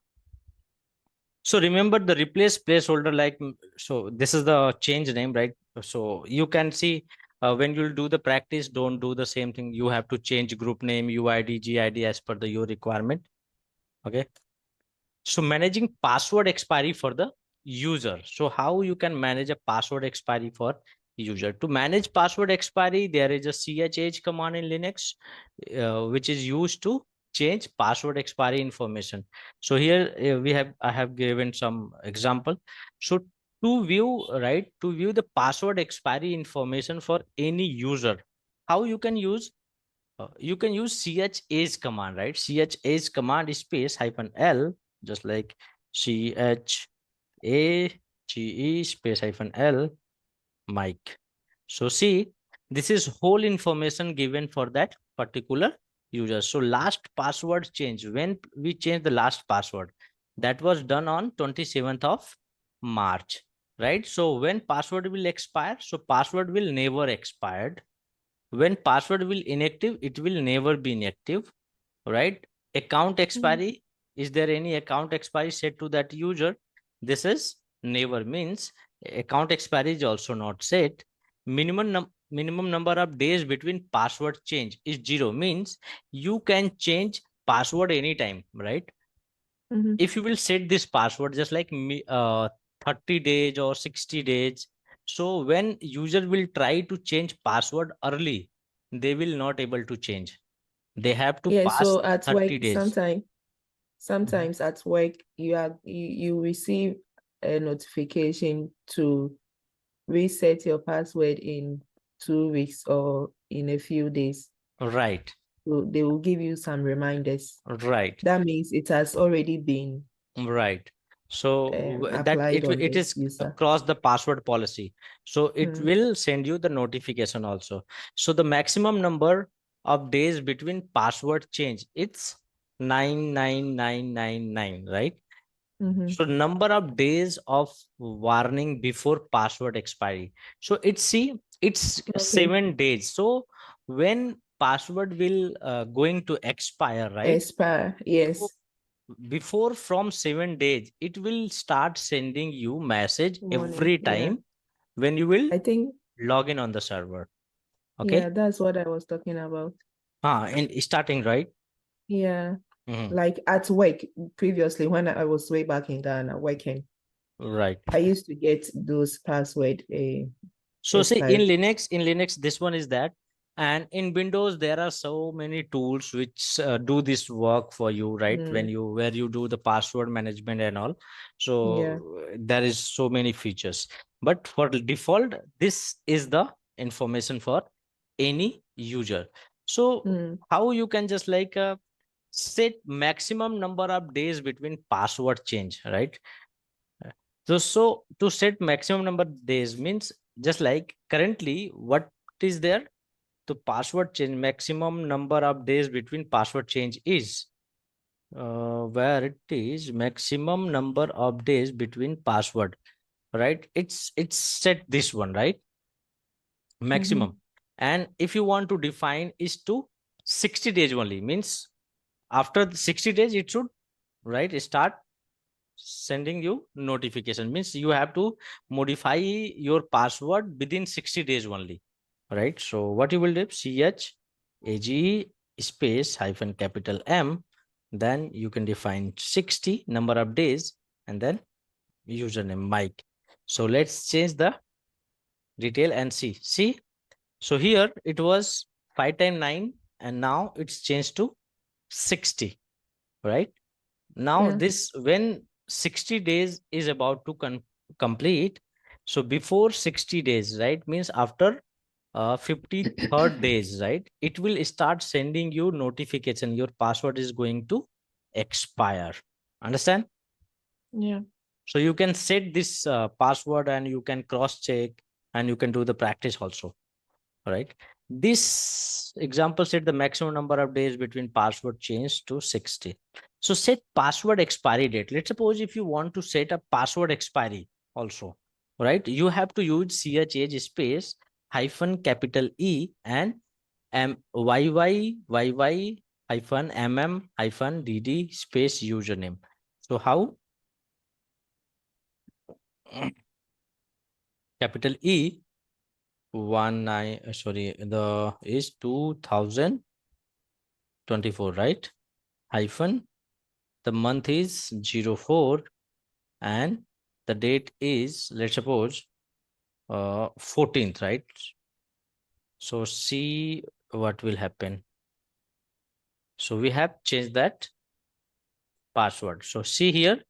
So remember the replace placeholder like so this is the change name, right? So you can see when you'll do the practice, don't do the same thing. You have to change group name, UID, GID as per the your requirement. Okay. So managing password expiry for the user. So how you can manage a password expiry for user? To manage password expiry, there is a chh command in Linux, which is used to change password expiry information. So here I have given some example. So to view, right, to view the password expiry information for any user, how you can use chh command, right? Chh command space -l, just like CHAGE space -l mic. So see, this is whole information given for that particular user. So last password change, when we change the last password, that was done on 27th of March, right? So when password will expire, so password will never expired. When password will inactive, it will never be inactive, right? Account expiry, is there any account expiry set to that user? This is never, means account expiry is also not set. Minimum number of days between password change is 0, means you can change password anytime, right? If you will set this password just like me 30 days or 60 days, so when user will try to change password early, they will not able to change. They have to Yeah. pass So at 30 work, days. sometimes at work, you receive a notification to reset your password in 2 weeks or in a few days. Right, So they will give you some reminders. right, That means it has already been right. So that applied on it the is user. across the password policy. So it Mm. will send you the notification also. So the maximum number of days between password change, it's 99999, right? So number of days of warning before password expiry. So it's 7 days. So when password will going to expire, right? Expire, yes. So before from 7 days, it will start sending you message every time when you will I think log in on the server. Okay. yeah, that's what I was talking about. And starting, right? Yeah. Like at work previously when I was way back in Ghana working. Right. I used to get those password So see expired. in Linux, this one is that. And in Windows, there are so many tools which do this work for you, right? When you where you do the password management and all. So there is so many features. But for the default, this is the information for any user. So how you can just like set maximum number of days between password change, right? So to set maximum number days means just like currently what is there, the password change maximum number of days between password change is where it is maximum number of days between password, right? It's set this one, right? Maximum. And if you want to define is to 60 days only, means after the 60 days it should, right, start sending you notification, means you have to modify your password within 60 days only, right? So what you will do, ch space hyphen capital M, then you can define 60 number of days and then username Mike. So let's change the detail and see. So here it was 5 times 9 and now it's changed to 60, right? Now this when 60 days is about to complete. So before 60 days, right, means after 53rd days, right, it will start sending you notification your password is going to expire. Understand? Yeah. So you can set this password and you can cross check and you can do the practice also. Right. This example set the maximum number of days between password change to 60. So set password expiry date. Let's suppose if you want to set a password expiry also, right? You have to use ch space hyphen capital E and YY hyphen hyphen DD space username. So how? Capital E 19 sorry the is 2024, right? Hyphen the month is 04 and the date is, let's suppose, 14th, right? So see what will happen. So we have changed that password. So see here,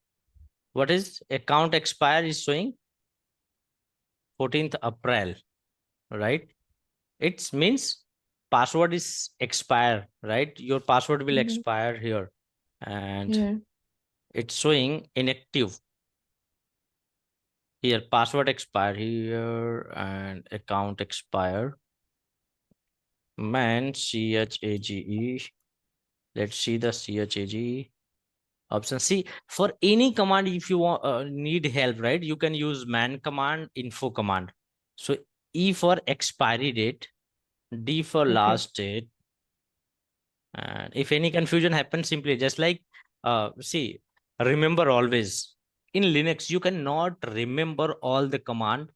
what is account expire is showing 14th April, right? It means password is expire, right? Your password will expire here and it's showing inactive. Here password expire here and account expire. Man chage. Let's see the chage option. See, for any command, if you want need help, right? You can use man command, info command. So E for expiry date, D for last date. And if any confusion happens, simply just like see, remember always in Linux, you cannot remember all the command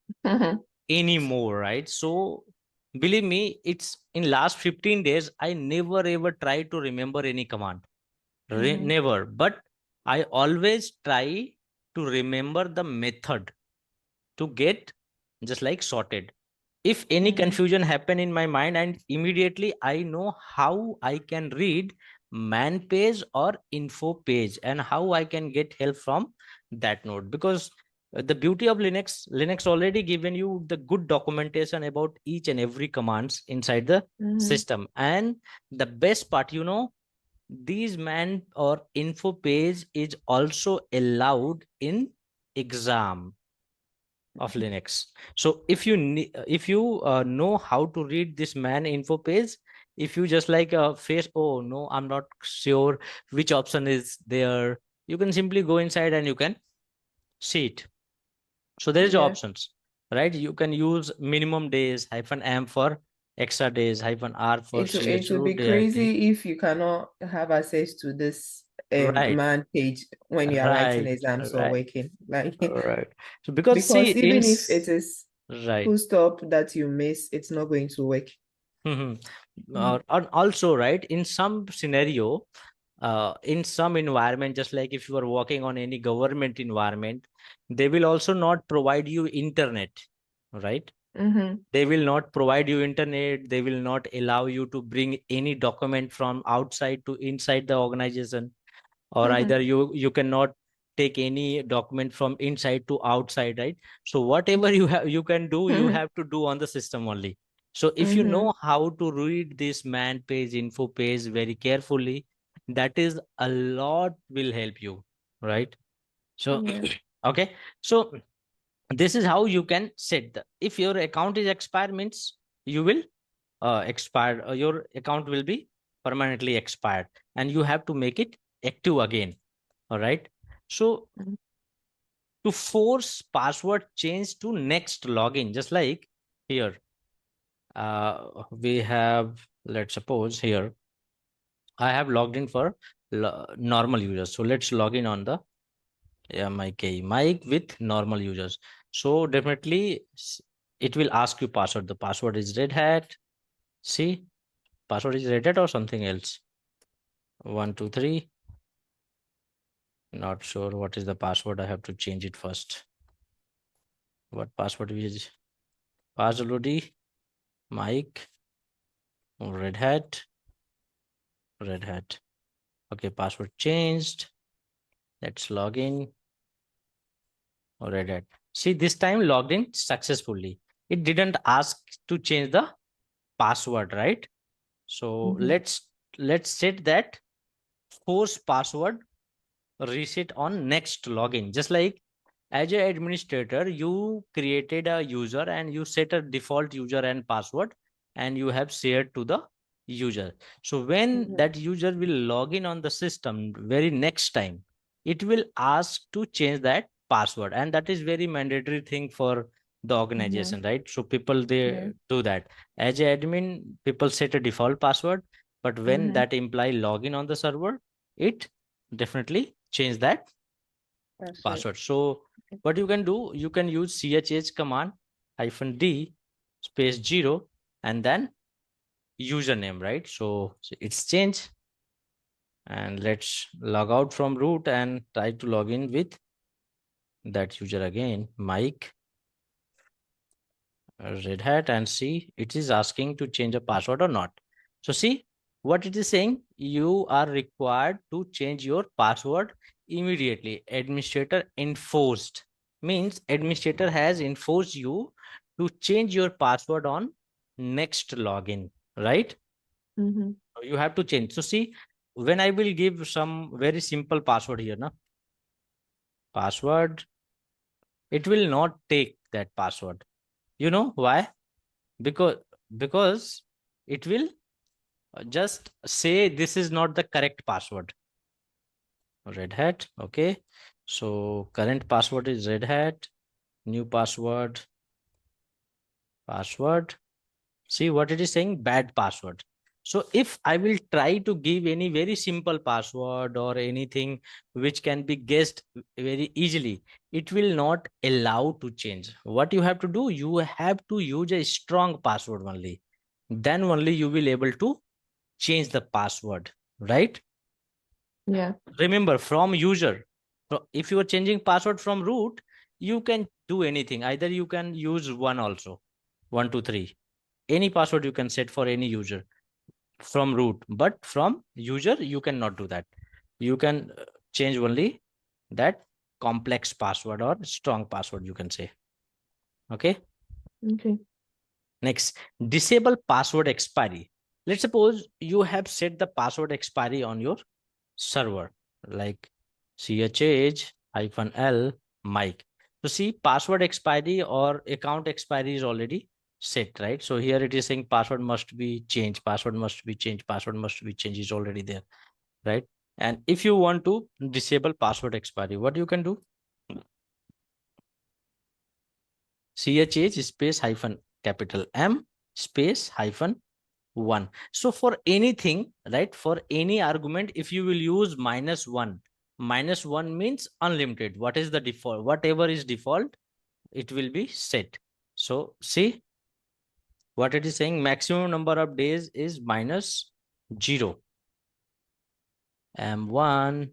anymore, right? So believe me, it's in last 15 days, I never ever try to remember any command. Never. But I always try to remember the method to get just like sorted. If any confusion happen in my mind and immediately I know how I can read man page or info page and how I can get help from that node, because the beauty of Linux already given you the good documentation about each and every commands inside the system. And the best part, these man or info page is also allowed in exam of Linux. So if you know how to read this man info page, if you just like face, oh no, I'm not sure which option is there, you can simply go inside and you can see it. So there is options, right? You can use minimum days -m for extra days, -r for It ch will be root day ID. crazy if you cannot have access to this Right, man page when you are writing right, exams or right, working. Like right. So because see, because even if it is right. full stop that you miss, it's not going to work. And also, right, in some scenario, in some environment, just like if you are working on any government environment, they will also not provide you internet, right? They will not provide you internet. They will not allow you to bring any document from outside to inside the organization, or either you cannot take any document from inside to outside, right? So whatever you can do, you have to do on the system only. So if you know how to read this man page, info page very carefully, that is a lot will help you, right? So okay, so this is how you can set the, if your account is expired means you will expired, your account will be permanently expired and you have to make it active again. All right. So to force password change to next login, just like here, we have, let's suppose here, I have logged in for normal users. So let's log in on the mic with normal users. So definitely it will ask you password. The password is Red Hat. See, password is Red Hat or something else. 123. Not sure what is the password. I have to change it first. What password is password? Mic, Red Hat, Red Hat. Okay, password changed. Let's log in. Red Hat. See, this time logged in successfully. It didn't ask to change the password, right? So let's set that force password reset on next login. Just like as an administrator, you created a user and you set a default user and password and you have shared to the user. So when that user will log in on the system very next time, it will ask to change that password. And that is very mandatory thing for the organization, right? So people, they do that. As an admin, people set a default password, but when that employee login on the server, it definitely change that password. So what you can do, you can use chh command -d space 0 and then username, right? So it's change, and let's log out from root and try to log in with that user again, Mike Red Hat, and see it is asking to change a password or not. So see what it is saying, you are required to change your password immediately. Administrator enforced means administrator has enforced you to change your password on next login, right? You have to change. So see, when I will give some very simple password here, na password, it will not take that password. You know why? Because because it will just say this is not the correct password. Red Hat. Okay. So current password is Red Hat. New password. Password. See what it is saying? Bad password. So if I will try to give any very simple password or anything which can be guessed very easily, it will not allow to change. What you have to do, you have to use a strong password only. Then only you will able to change the password, right? Remember, from user. So if you are changing password from root, you can do anything. Either you can use one also, 123. Any password you can set for any user from root, but from user you cannot do that. You can change only that complex password or strong password, you can say. Okay. Next, disable password expiry. Let's suppose you have set the password expiry on your server, like chh-l mic. So see, password expiry or account expiry is already set, right? So here it is saying password must be changed, password must be changed, password must be changed is already there, right? And if you want to disable password expiry, what you can do? CH space hyphen capital M space hyphen 1. So for anything, right, for any argument, if you will use minus 1 means unlimited. What is the default? Whatever is default, it will be set. So see what it is saying, maximum number of days is -0 M1.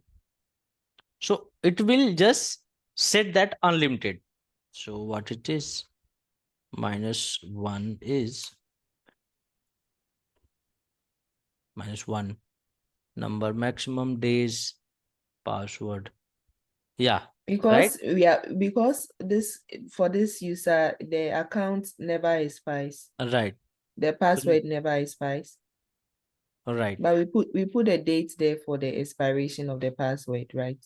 So it will just set that unlimited. So what it is, -1 is -1 number maximum days password. Yeah, Because this for this user, the account never expires. right, The password never expires. right. But we put a date there for the expiration of the password, right?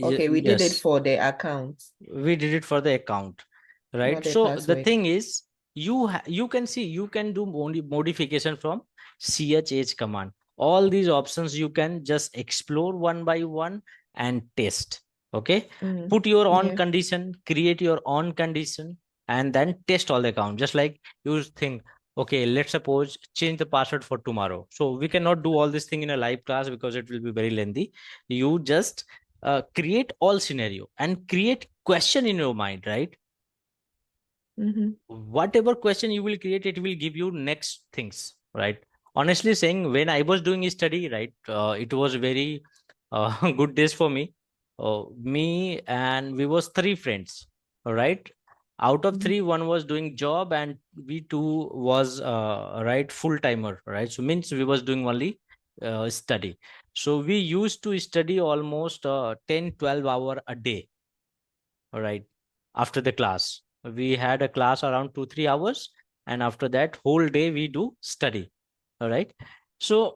Okay, we did it Yes, for the account, we did it for the account, right? not the So the password. thing is, you can see, you can do only modification from CH command. All these options you can just explore one by one and test. Okay, put your own condition, create your own condition, and then test all the account. Just like you think, okay, let's suppose change the password for tomorrow. So we cannot do all this thing in a live class because it will be very lengthy. You just create all scenario and create question in your mind, right? Whatever question you will create, it will give you next things, right? Honestly saying, when I was doing a study, right, it was very good days for me. Me and we was 3 friends, right? Out of 3, one was doing job and we 2 was right, full timer, right? So means we was doing only study. So we used to study almost 10-12 hour a day, all right, after the class. We had a class around 2-3 hours, and after that whole day we do study, all right. So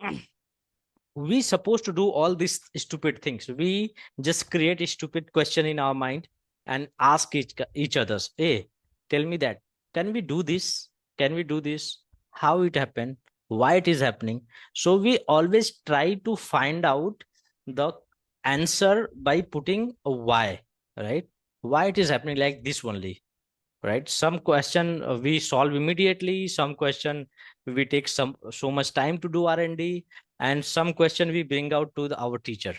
we supposed to do all these stupid things. We just create a stupid question in our mind and ask each others, hey, tell me that, can we do this, can we do this, how it happened, why it is happening. So we always try to find out the answer by putting a why, right? Why it is happening like this only, right? Some question we solve immediately, some question we take so much time to do R&D, and some question we bring out to our teacher,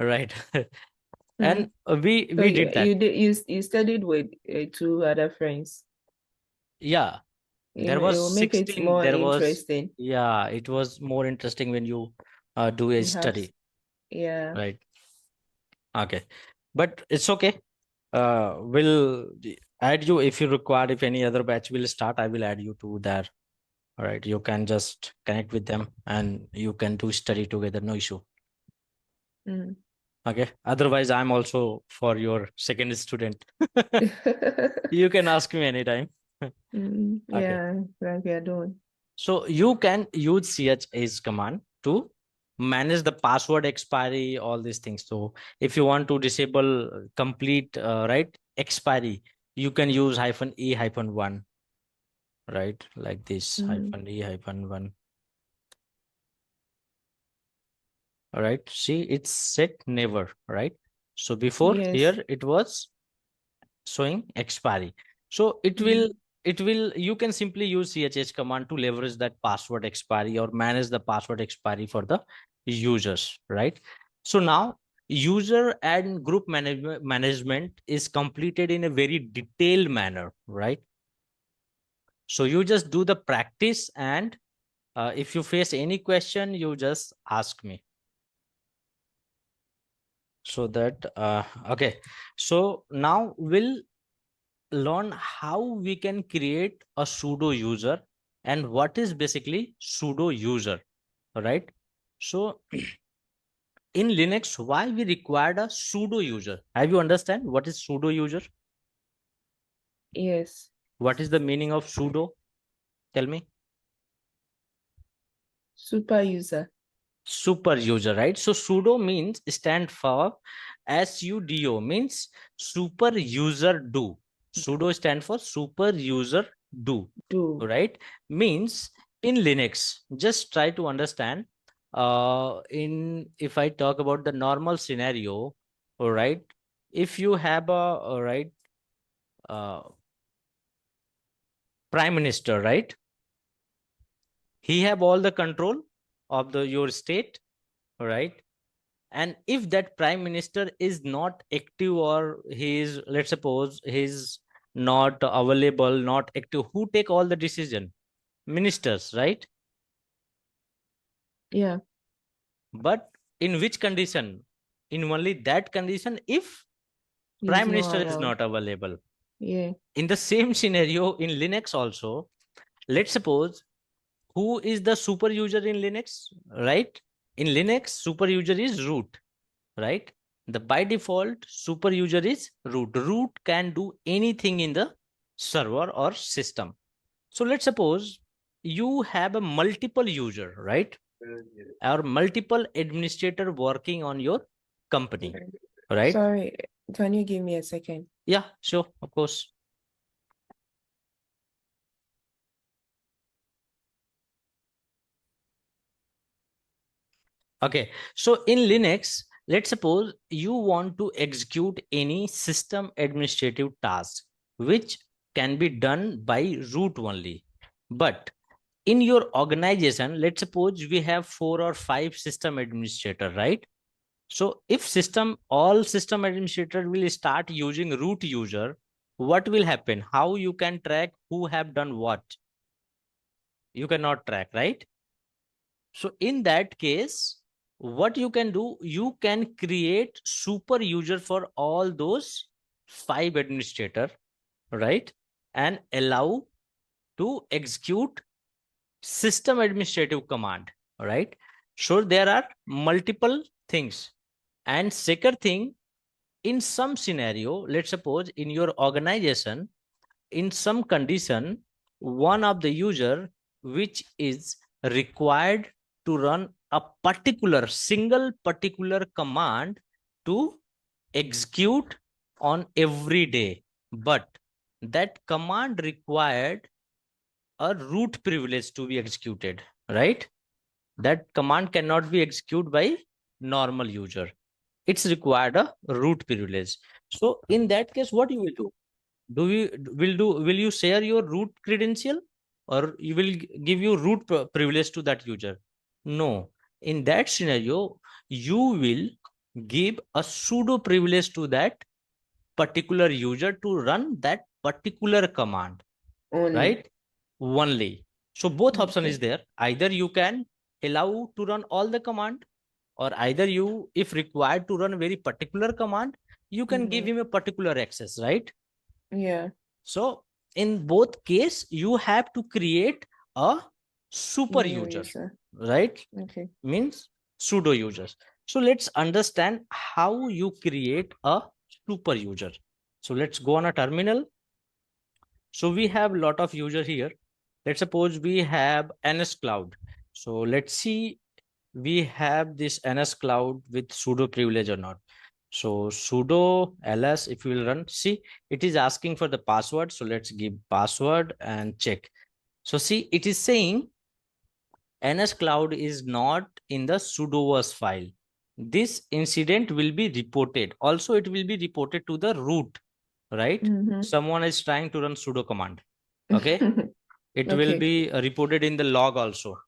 right? And we did that. You studied with 2 other friends. Yeah, there It was will make it 16, more there was, interesting. yeah, it was more interesting when you do a study, Yeah. right? Okay, but it's okay. We'll add you if you require. If any other batch will start, I will add you to there. All right, you can just connect with them and you can do study together, no issue. Okay, otherwise I'm also for your second student. You can ask me anytime. Okay. Yeah, like we are doing. So you can use chs command to manage the password expiry, all these things. So if you want to disable complete right expiry, you can use -e-1, right, like this, -e-1. All right, see, it's set never, right? So before here it was showing expiry. So it will you can simply use chs command to leverage that password expiry or manage the password expiry for the users, right? So now user and group management is completed in a very detailed manner, right? So you just do the practice, and if you face any question, you just ask me. So that okay, so now we'll learn how we can create a pseudo user and what is basically pseudo user, right? So in Linux, why we required a pseudo user? Have you understand what is pseudo user? Yes. What is the meaning of pseudo? Tell me. Super user. Super user, right? So pseudo means stand for sudo, means super user do. Sudo stand for super user do, right? Means in Linux, just try to understand. if I talk about the normal scenario, all right, if you have a, all right, prime minister, right? He have all the control of the your state, all right? And if that prime minister is not active, or he is, let's suppose, he's not available, not active, who take all the decision? Ministers, right? Yeah. But in which condition? In only that condition, if He's prime not minister is allowed. not available. Yeah. In the same scenario in Linux also, let's suppose, who is the super user in Linux, right? In Linux, super user is root, right? The by default super user is root. Root can do anything in the server or system. So let's suppose you have a multiple user, right? Or multiple administrator working on your company, right? Sorry, can you give me a second? Yeah, sure, of course. Okay, so in Linux, let's suppose you want to execute any system administrative task, which can be done by root only. But in your organization, let's suppose we have 4 or 5 system administrator, right? So if all system administrator will start using root user, what will happen? How you can track who have done what? You cannot track, right? So in that case, what you can do, you can create super user for all those 5 administrator, right? And allow to execute system administrative command, right? So there are multiple things. And second thing, in some scenario, let's suppose in your organization, in some condition, one of the user which is required to run a single particular command to execute on every day, but that command required a root privilege to be executed, right? That command cannot be executed by normal user. It's required a root privilege. So in that case, what you will do? Will you share your root credential, or you will give you root privilege to that user? No. In that scenario, you will give a sudo privilege to that particular user to run that particular command, Only. right? Only. So both option is Okay. there. Either you can allow to run all the command, or either you, if required to run a very particular command, you can give him a particular access, right? Yeah. So in both case, you have to create a super New user, right? Okay. Means pseudo users. So let's understand how you create a super user. So let's go on a terminal. So we have a lot of user here. Let's suppose we have nscloud. So let's see, we have this nscloud with sudo privilege or not. So sudo ls, if you will run, see, it is asking for the password. So let's give password and check. So see, it is saying nscloud is not in the sudoers file. This incident will be reported. Also, it will be reported to the root, right? Someone is trying to run sudo command. Okay. It will be reported in the log also.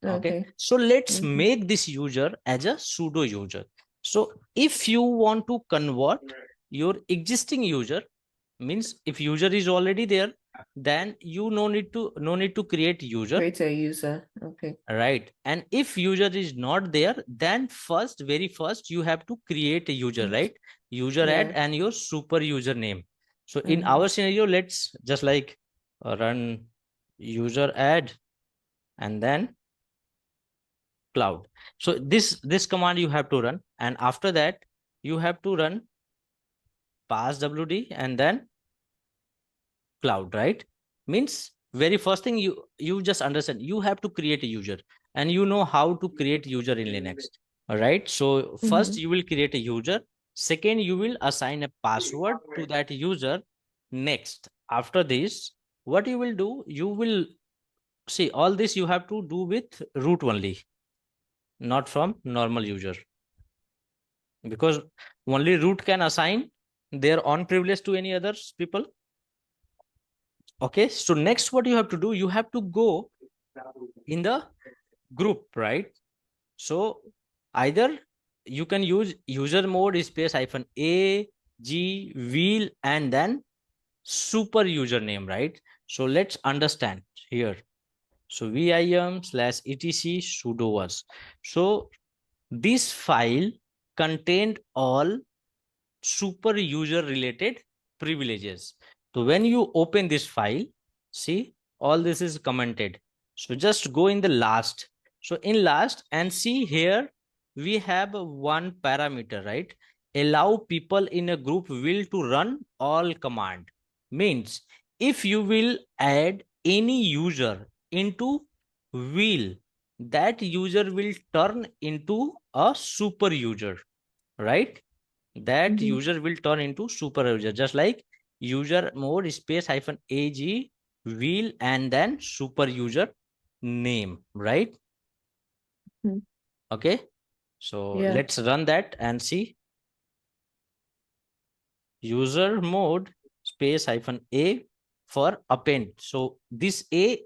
Okay. So let's make this user as a pseudo user. So if you want to convert your existing user, means if user is already there, then you no need to create user. Create a user. Okay. Right. And if user is not there, then very first you have to create a user, right? User add and your super username. So in our scenario, let's just like run user add and then cloud. So this command you have to run, and after that you have to run passwd and then cloud, right? Means very first thing, you just understand, you have to create a user, and you know how to create user in Linux. All right. So first you will create a user. Second, you will assign a password to that user. Next, after this, what you will do, you will see all this you have to do with root only. not from normal user, because only root can assign their own privilege to any other people. Okay, so next what you have to do, you have to go in the group, right? So either you can use user mode space hyphen a g wheel and then super username, right? So let's understand here. So vim/etc sudo was. So this file contained all super user related privileges. So when you open this file, see all this is commented. So just go in the last. So in last and see here we have one parameter, right? Allow people in a group will to run all command. Means if you will add any user into wheel, that user will turn into a super user, right? That Mhm. user will turn into super user, just like user mode space hyphen ag wheel and then super user name, right? Mhm. Okay, so Yeah. let's run that and see. User mode space hyphen a for append. So this a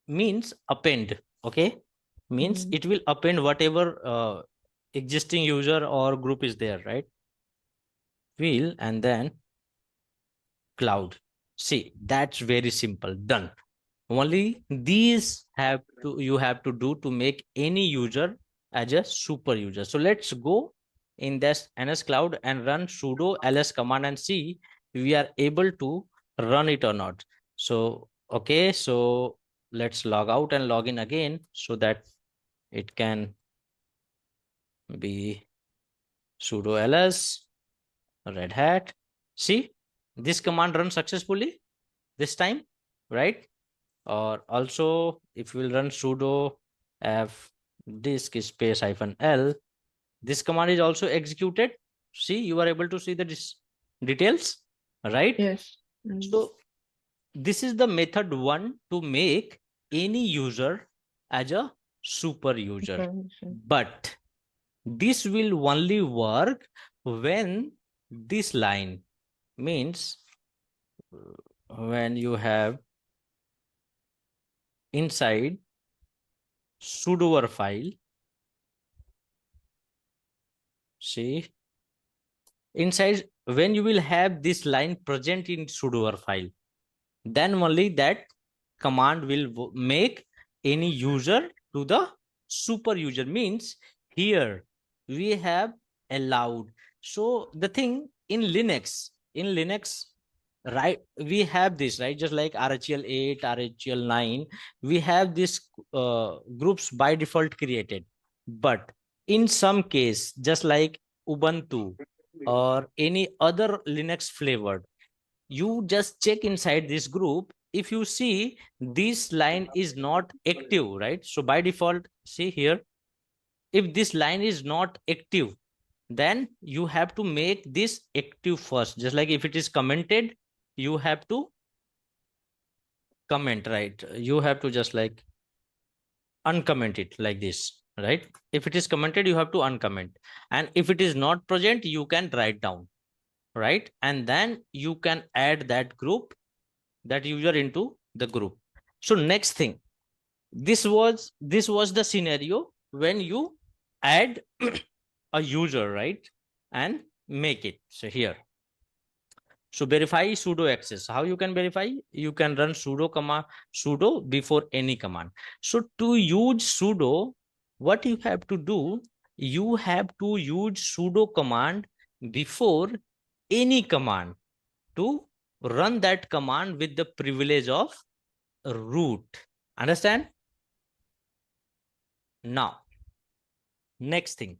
means append. Okay, means Mhm. it will append whatever existing user or group is there, right? Wheel and then cloud. See, that's very simple. Done. Only these have to you have to do to make any user as a super user. So let's go in this nscloud and run sudo ls command and see we are able to run it or not. So okay, so let's log out and log in again so that it can be sudo ls red hat. See, this command runs successfully this time, right? Or also if we will run sudo f disk space hyphen l, this command is also executed. See, you are able to see the details, right? Yes. Mhm. So this is the method one to make any user as a super user, Information. but this will only work when this line means when you have inside sudo file. See, inside when you will have this line present in sudo file, then only that command will make any user to the super user. Means here we have allowed. So the thing in linux, right, we have this, right? Just like rhl 8 rhl 9, we have this groups by default created, but in some case just like ubuntu or any other linux flavored, you just check inside this group. If you see this line is not active, right? So by default, see here, if this line is not active, then you have to make this active first. Just like if it is commented, you have to comment, right? You have to just like uncomment it like this, right? If it is commented, you have to uncomment, and if it is not present, you can write down, right? And then you can add that group, that user into the group. So next thing, this was the scenario when you add a user, right? And make it. So here, so verify sudo access. How you can verify? You can run sudo command, sudo before any command. So to use sudo, what you have to do, you have to use sudo command before any command to run that command with the privilege of root. Understand? Now, next thing.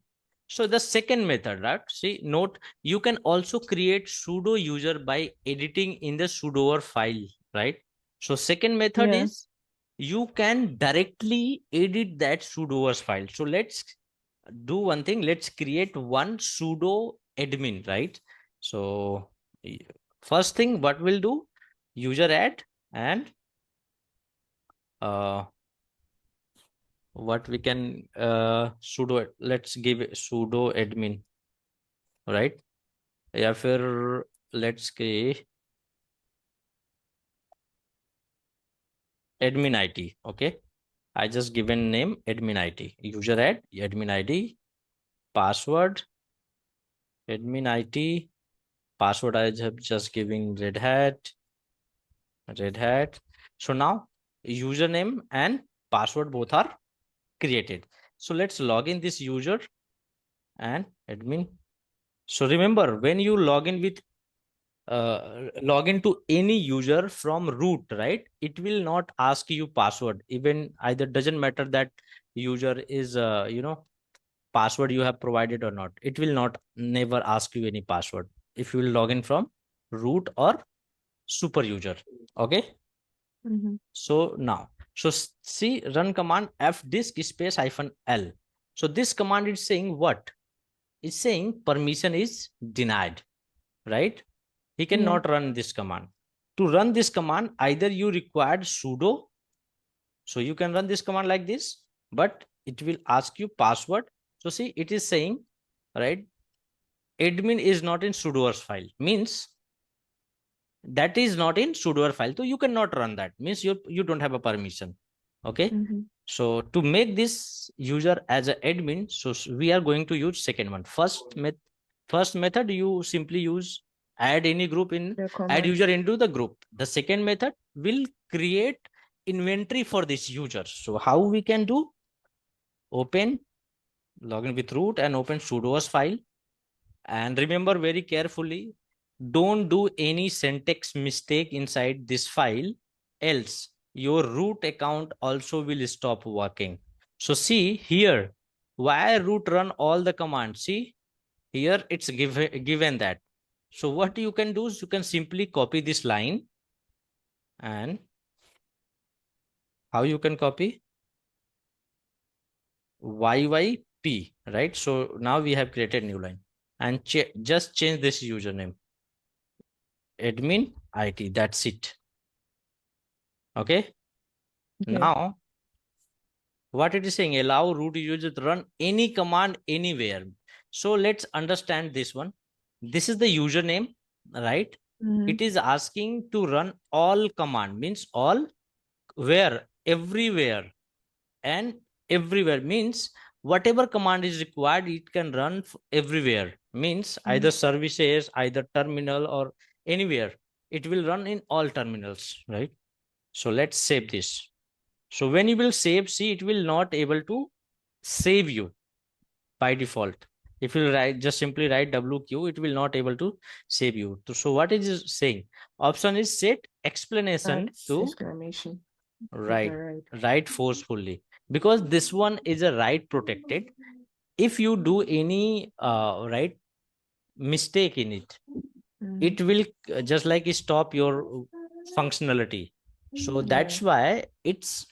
So the second method, right? See, note, you can also create sudo user by editing in the sudo file, right? So second method Yeah. is you can directly edit that sudo file. So let's do one thing. Let's create one sudo admin, right? So first thing, what we'll do, user add and what we can sudo, let's give it sudo admin, right? या फिर let's say admin IT. Okay, I just given name admin IT, user ad admin ID, password admin IT, password I have just giving red hat. So now username and password both are created. So let's log in this user and admin. So remember, when you log in with log into any user from root, right, it will not ask you password. Even either doesn't matter that user is password you have provided or not, it will not never ask you any password if you will log in from root or super user. Okay. So now, so see, run command fdisk space -l. So this command is saying what? It's saying permission is denied, right? He cannot run this command. To run this command, either you required sudo, so you can run this command like this, but it will ask you password. So see, it is saying, right, admin is not in sudoers file, means that is not in sudoer file, so you cannot run that, means you don't have a permission. Okay. So to make this user as an admin, so we are going to use second one. First method, you simply use add any group in add user into the group. The second method will create inventory for this user. So how we can do? Open login with root and open sudoers file, and remember very carefully, don't do any syntax mistake inside this file, else your root account also will stop working. So see here, why root run all the commands? See here, it's given that. So what you can do is you can simply copy this line, and how you can copy? YYP, right? So now we have created new line, and just change this username, admin IT, that's it. Okay. Now what it is saying, allow root user to run any command anywhere. So let's understand this one. This is the username, right? It is asking to run all command, means all, where, everywhere, and everywhere means whatever command is required, it can run everywhere, means either services, either terminal, or anywhere. It will run in all terminals, right? So let's save this. So when you will save, see, it will not able to save you by default. If you write, just simply write WQ, it will not able to save you. So what is it saying? Option is set explanation to exclamation. write forcefully, because this one is a write protected. If you do any write mistake in it, it will just like stop your functionality. So that's why it's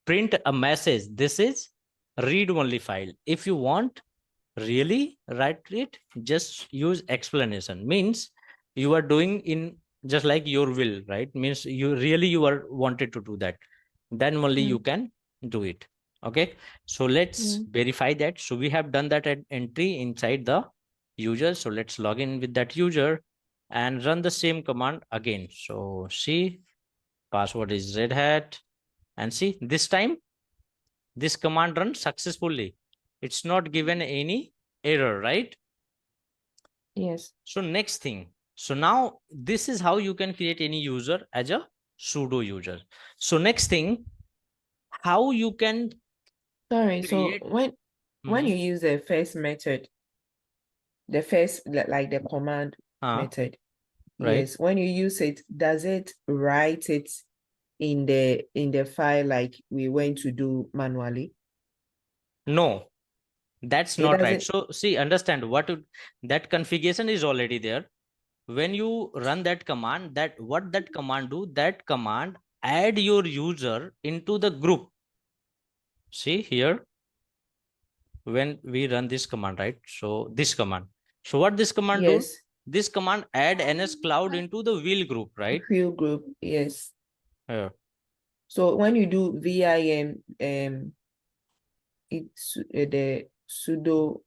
print a message. This is read only file. If you want really write it, just use explanation, means you are doing in just like your will, right? Means you are wanted to do that, then only you can do it. Okay. So let's verify that. So we have done that entry inside the user. So let's log in with that user and run the same command again. So see, password is red hat, and see, this time this command runs successfully. It's not given any error, right? Yes. So next thing, so now this is how you can create any user as a sudo user. So next thing, how you can Sorry, create... so when you use the first method, the first, like the command method, right. yes, when you use it, does it write it in the file like we went to do manually? No, that's not right. So see, understand that configuration is already there. When you run that command, what that command do, that command add your user into the group. See here, when we run this command, right? So this command, so what this command do? This command add nscloud into the wheel group, right? Wheel group, yes. Yeah. So when you do vim it's the sudo.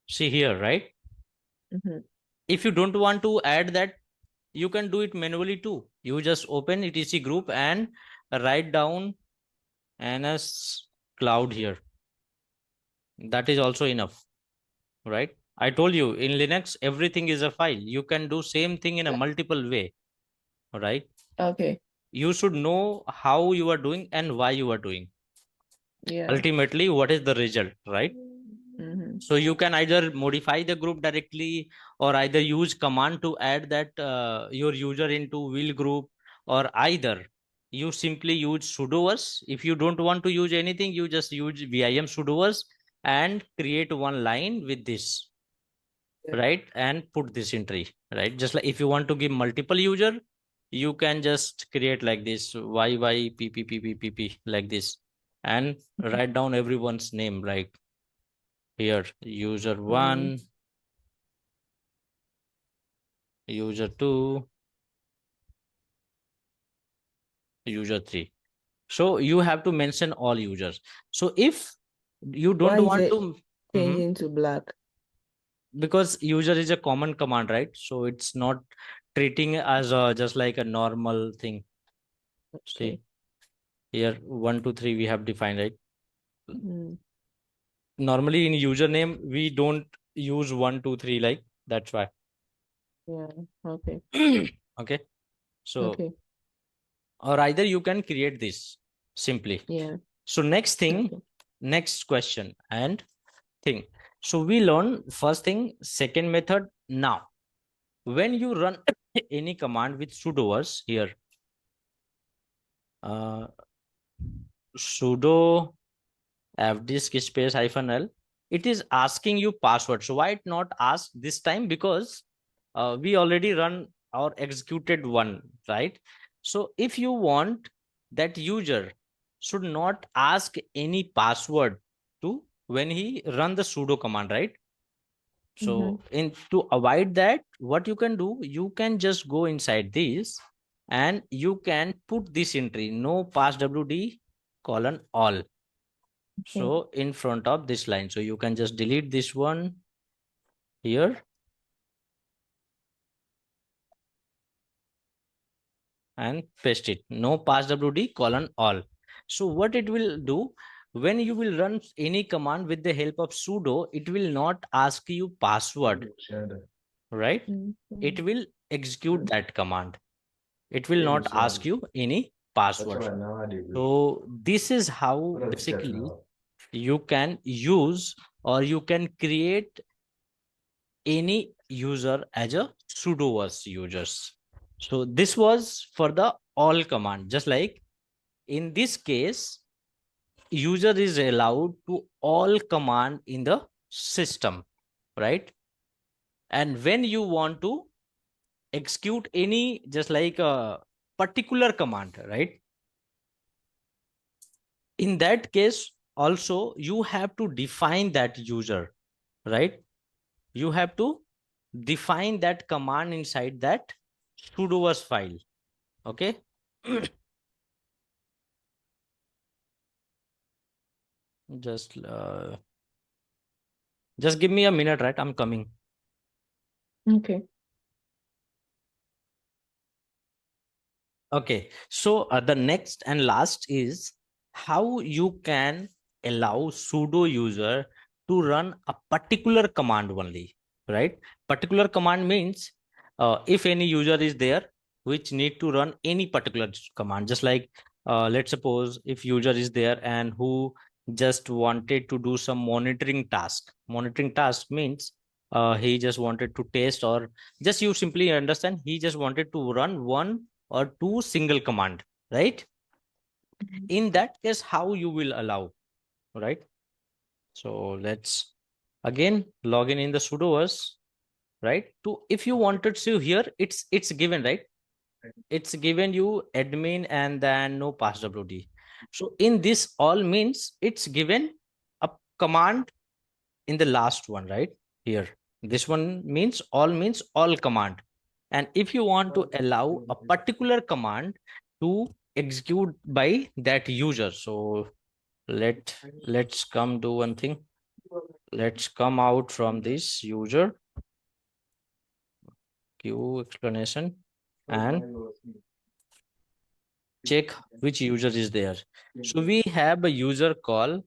See here, right? If you don't want to add that, you can do it manually too. You just open etc group and write down nscloud here. That is also enough, right? I told you in Linux, everything is a file. You can do same thing in a multiple way, right? Okay. You should know how you are doing and why you are doing. Yeah. Ultimately, what is the result, right? So you can either modify the group directly or either use command to add that your user into wheel group, or either you simply use sudoers. If you don't want to use anything, you just use vim sudoers and create one line with this, right? And put this entry, right? Just like if you want to give multiple user, you can just create like this pppp like this and write down everyone's name, like here user 1, user 2, user 3. So you have to mention all users. So if you don't want to changing to black? Because user is a common command, right? So it's not treating as a just like a normal thing. See here 1 2 3 we have defined, right? Normally in username we don't use 1 2 3 like, that's why. Yeah. Okay. Okay. So or either you can create this simply. Yeah. So next thing, next question and thing. So we learn first thing, second method. Now when you run any command with sudoers here, sudo fdisk space -l, it is asking you password. So why it not ask this time? Because we already run or executed one, right? So if you want that user should not ask any password to when he run the sudo command, right? So in to avoid that, what you can do, you can just go inside this and you can put this entry no passwd : all. So in front of this line, so you can just delete this one here and paste it no passwd : all. So what it will do, when you will run any command with the help of sudo, it will not ask you password, right? It will execute that command. It will not ask you any password. So this is how basically you can use or you can create any user as a sudoers users. So this was for the all command. Just like in this case, user is allowed to all command in the system, right? And when you want to execute any just like a particular command, right? In that case also you have to define that user, right? You have to define that command inside that sudoers file. Okay. just give me a minute, right? I'm coming. Okay. Okay, so the next and last is how you can allow sudo user to run a particular command only, right? Particular command means if any user is there which need to run any particular command, just like let's suppose if user is there and who just wanted to do some monitoring task. Monitoring task means he just wanted to test, or just you simply understand he just wanted to run one or two single command, right? In that case, how you will allow, right? So let's again log in the sudoers, right? To if you wanted to here, it's given, right? It's given you admin and then no passwd. So in this all means it's given a command in the last one, right? Here, this one means all command. And if you want to allow a particular command to execute by that user. So let's come do one thing. Let's come out from this user queue explanation and check which user is there. So we have a user called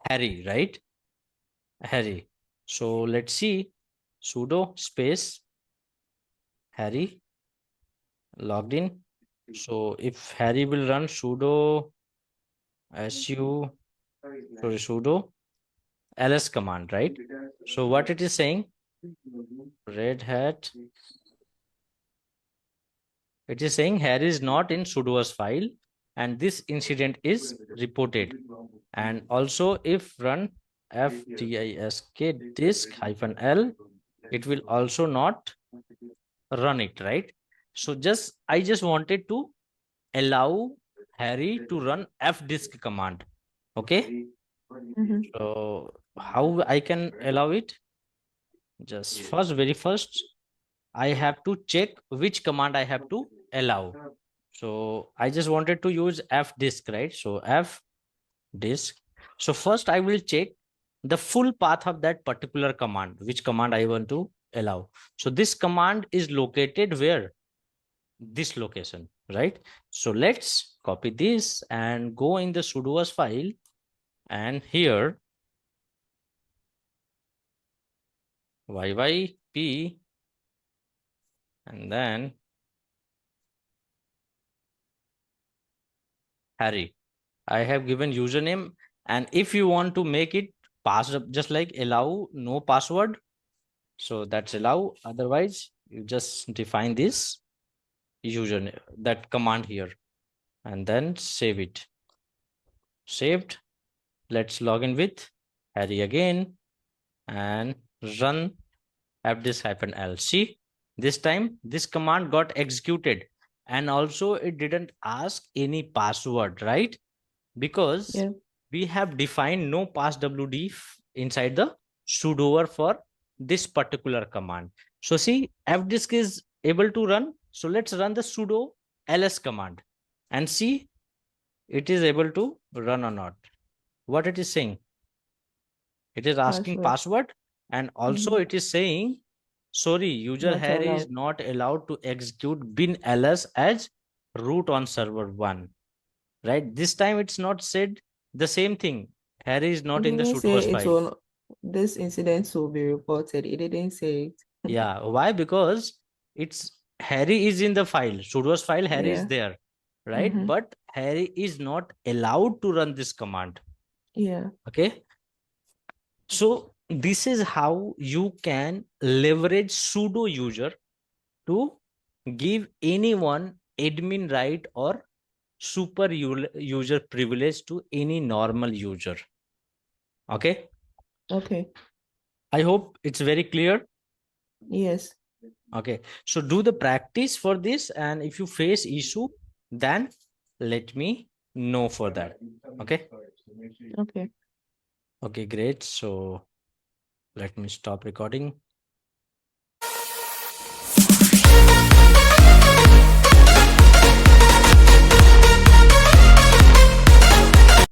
Harry, right? Harry. So let's see sudo space Harry logged in. So if Harry will run sudo sudo ls command, right? So what it is saying, Red Hat, it is saying Harry is not in sudoers file and this incident is reported. And also if run fdisk disk -l, it will also not run it, right? So I just wanted to allow Harry to run fdisk command. Okay. Mhm. So how I can allow it? Just very first, I have to check which command I have to allow. So I just wanted to use fdisk, right? So fdisk. So first I will check the full path of that particular command, which command I want to allow. So this command is located where? This location, right? So let's copy this and go in the sudoers file, and here yyp, and then Harry. I have given username, and if you want to make it pass, just like allow no password, so that's allow. Otherwise, you just define this username, that command here, and then save it. Saved. Let's log in with Harry again and run fdisk -l. See, this time this command got executed, and also it didn't ask any password, right? Because Yeah. we have defined no passwd inside the sudoer for this particular command. So see, fdisk is able to run. So let's run the sudo ls command and see it is able to run or not. What it is saying? It is asking password, and also it is saying, sorry, user Not Harry is allowed. not allowed to execute bin ls as root on server 1. Right? This time it's not said the same thing. Harry is not It in the didn't sudoers say it file. will. This incident will be reported. It didn't say it. Yeah. Why? Because it's Harry is in the file. Sudoers file, Harry is Yeah. there. Right? Mhm. But Harry is not allowed to run this command. Yeah. Okay. So this is how you can leverage sudo user to give anyone admin right or super user privilege to any normal user. Okay. Okay. I hope it's very clear. Yes. Okay. So do the practice for this, and if you face issue, then let me know for that. Okay. Okay. Okay, great. So let me stop recording.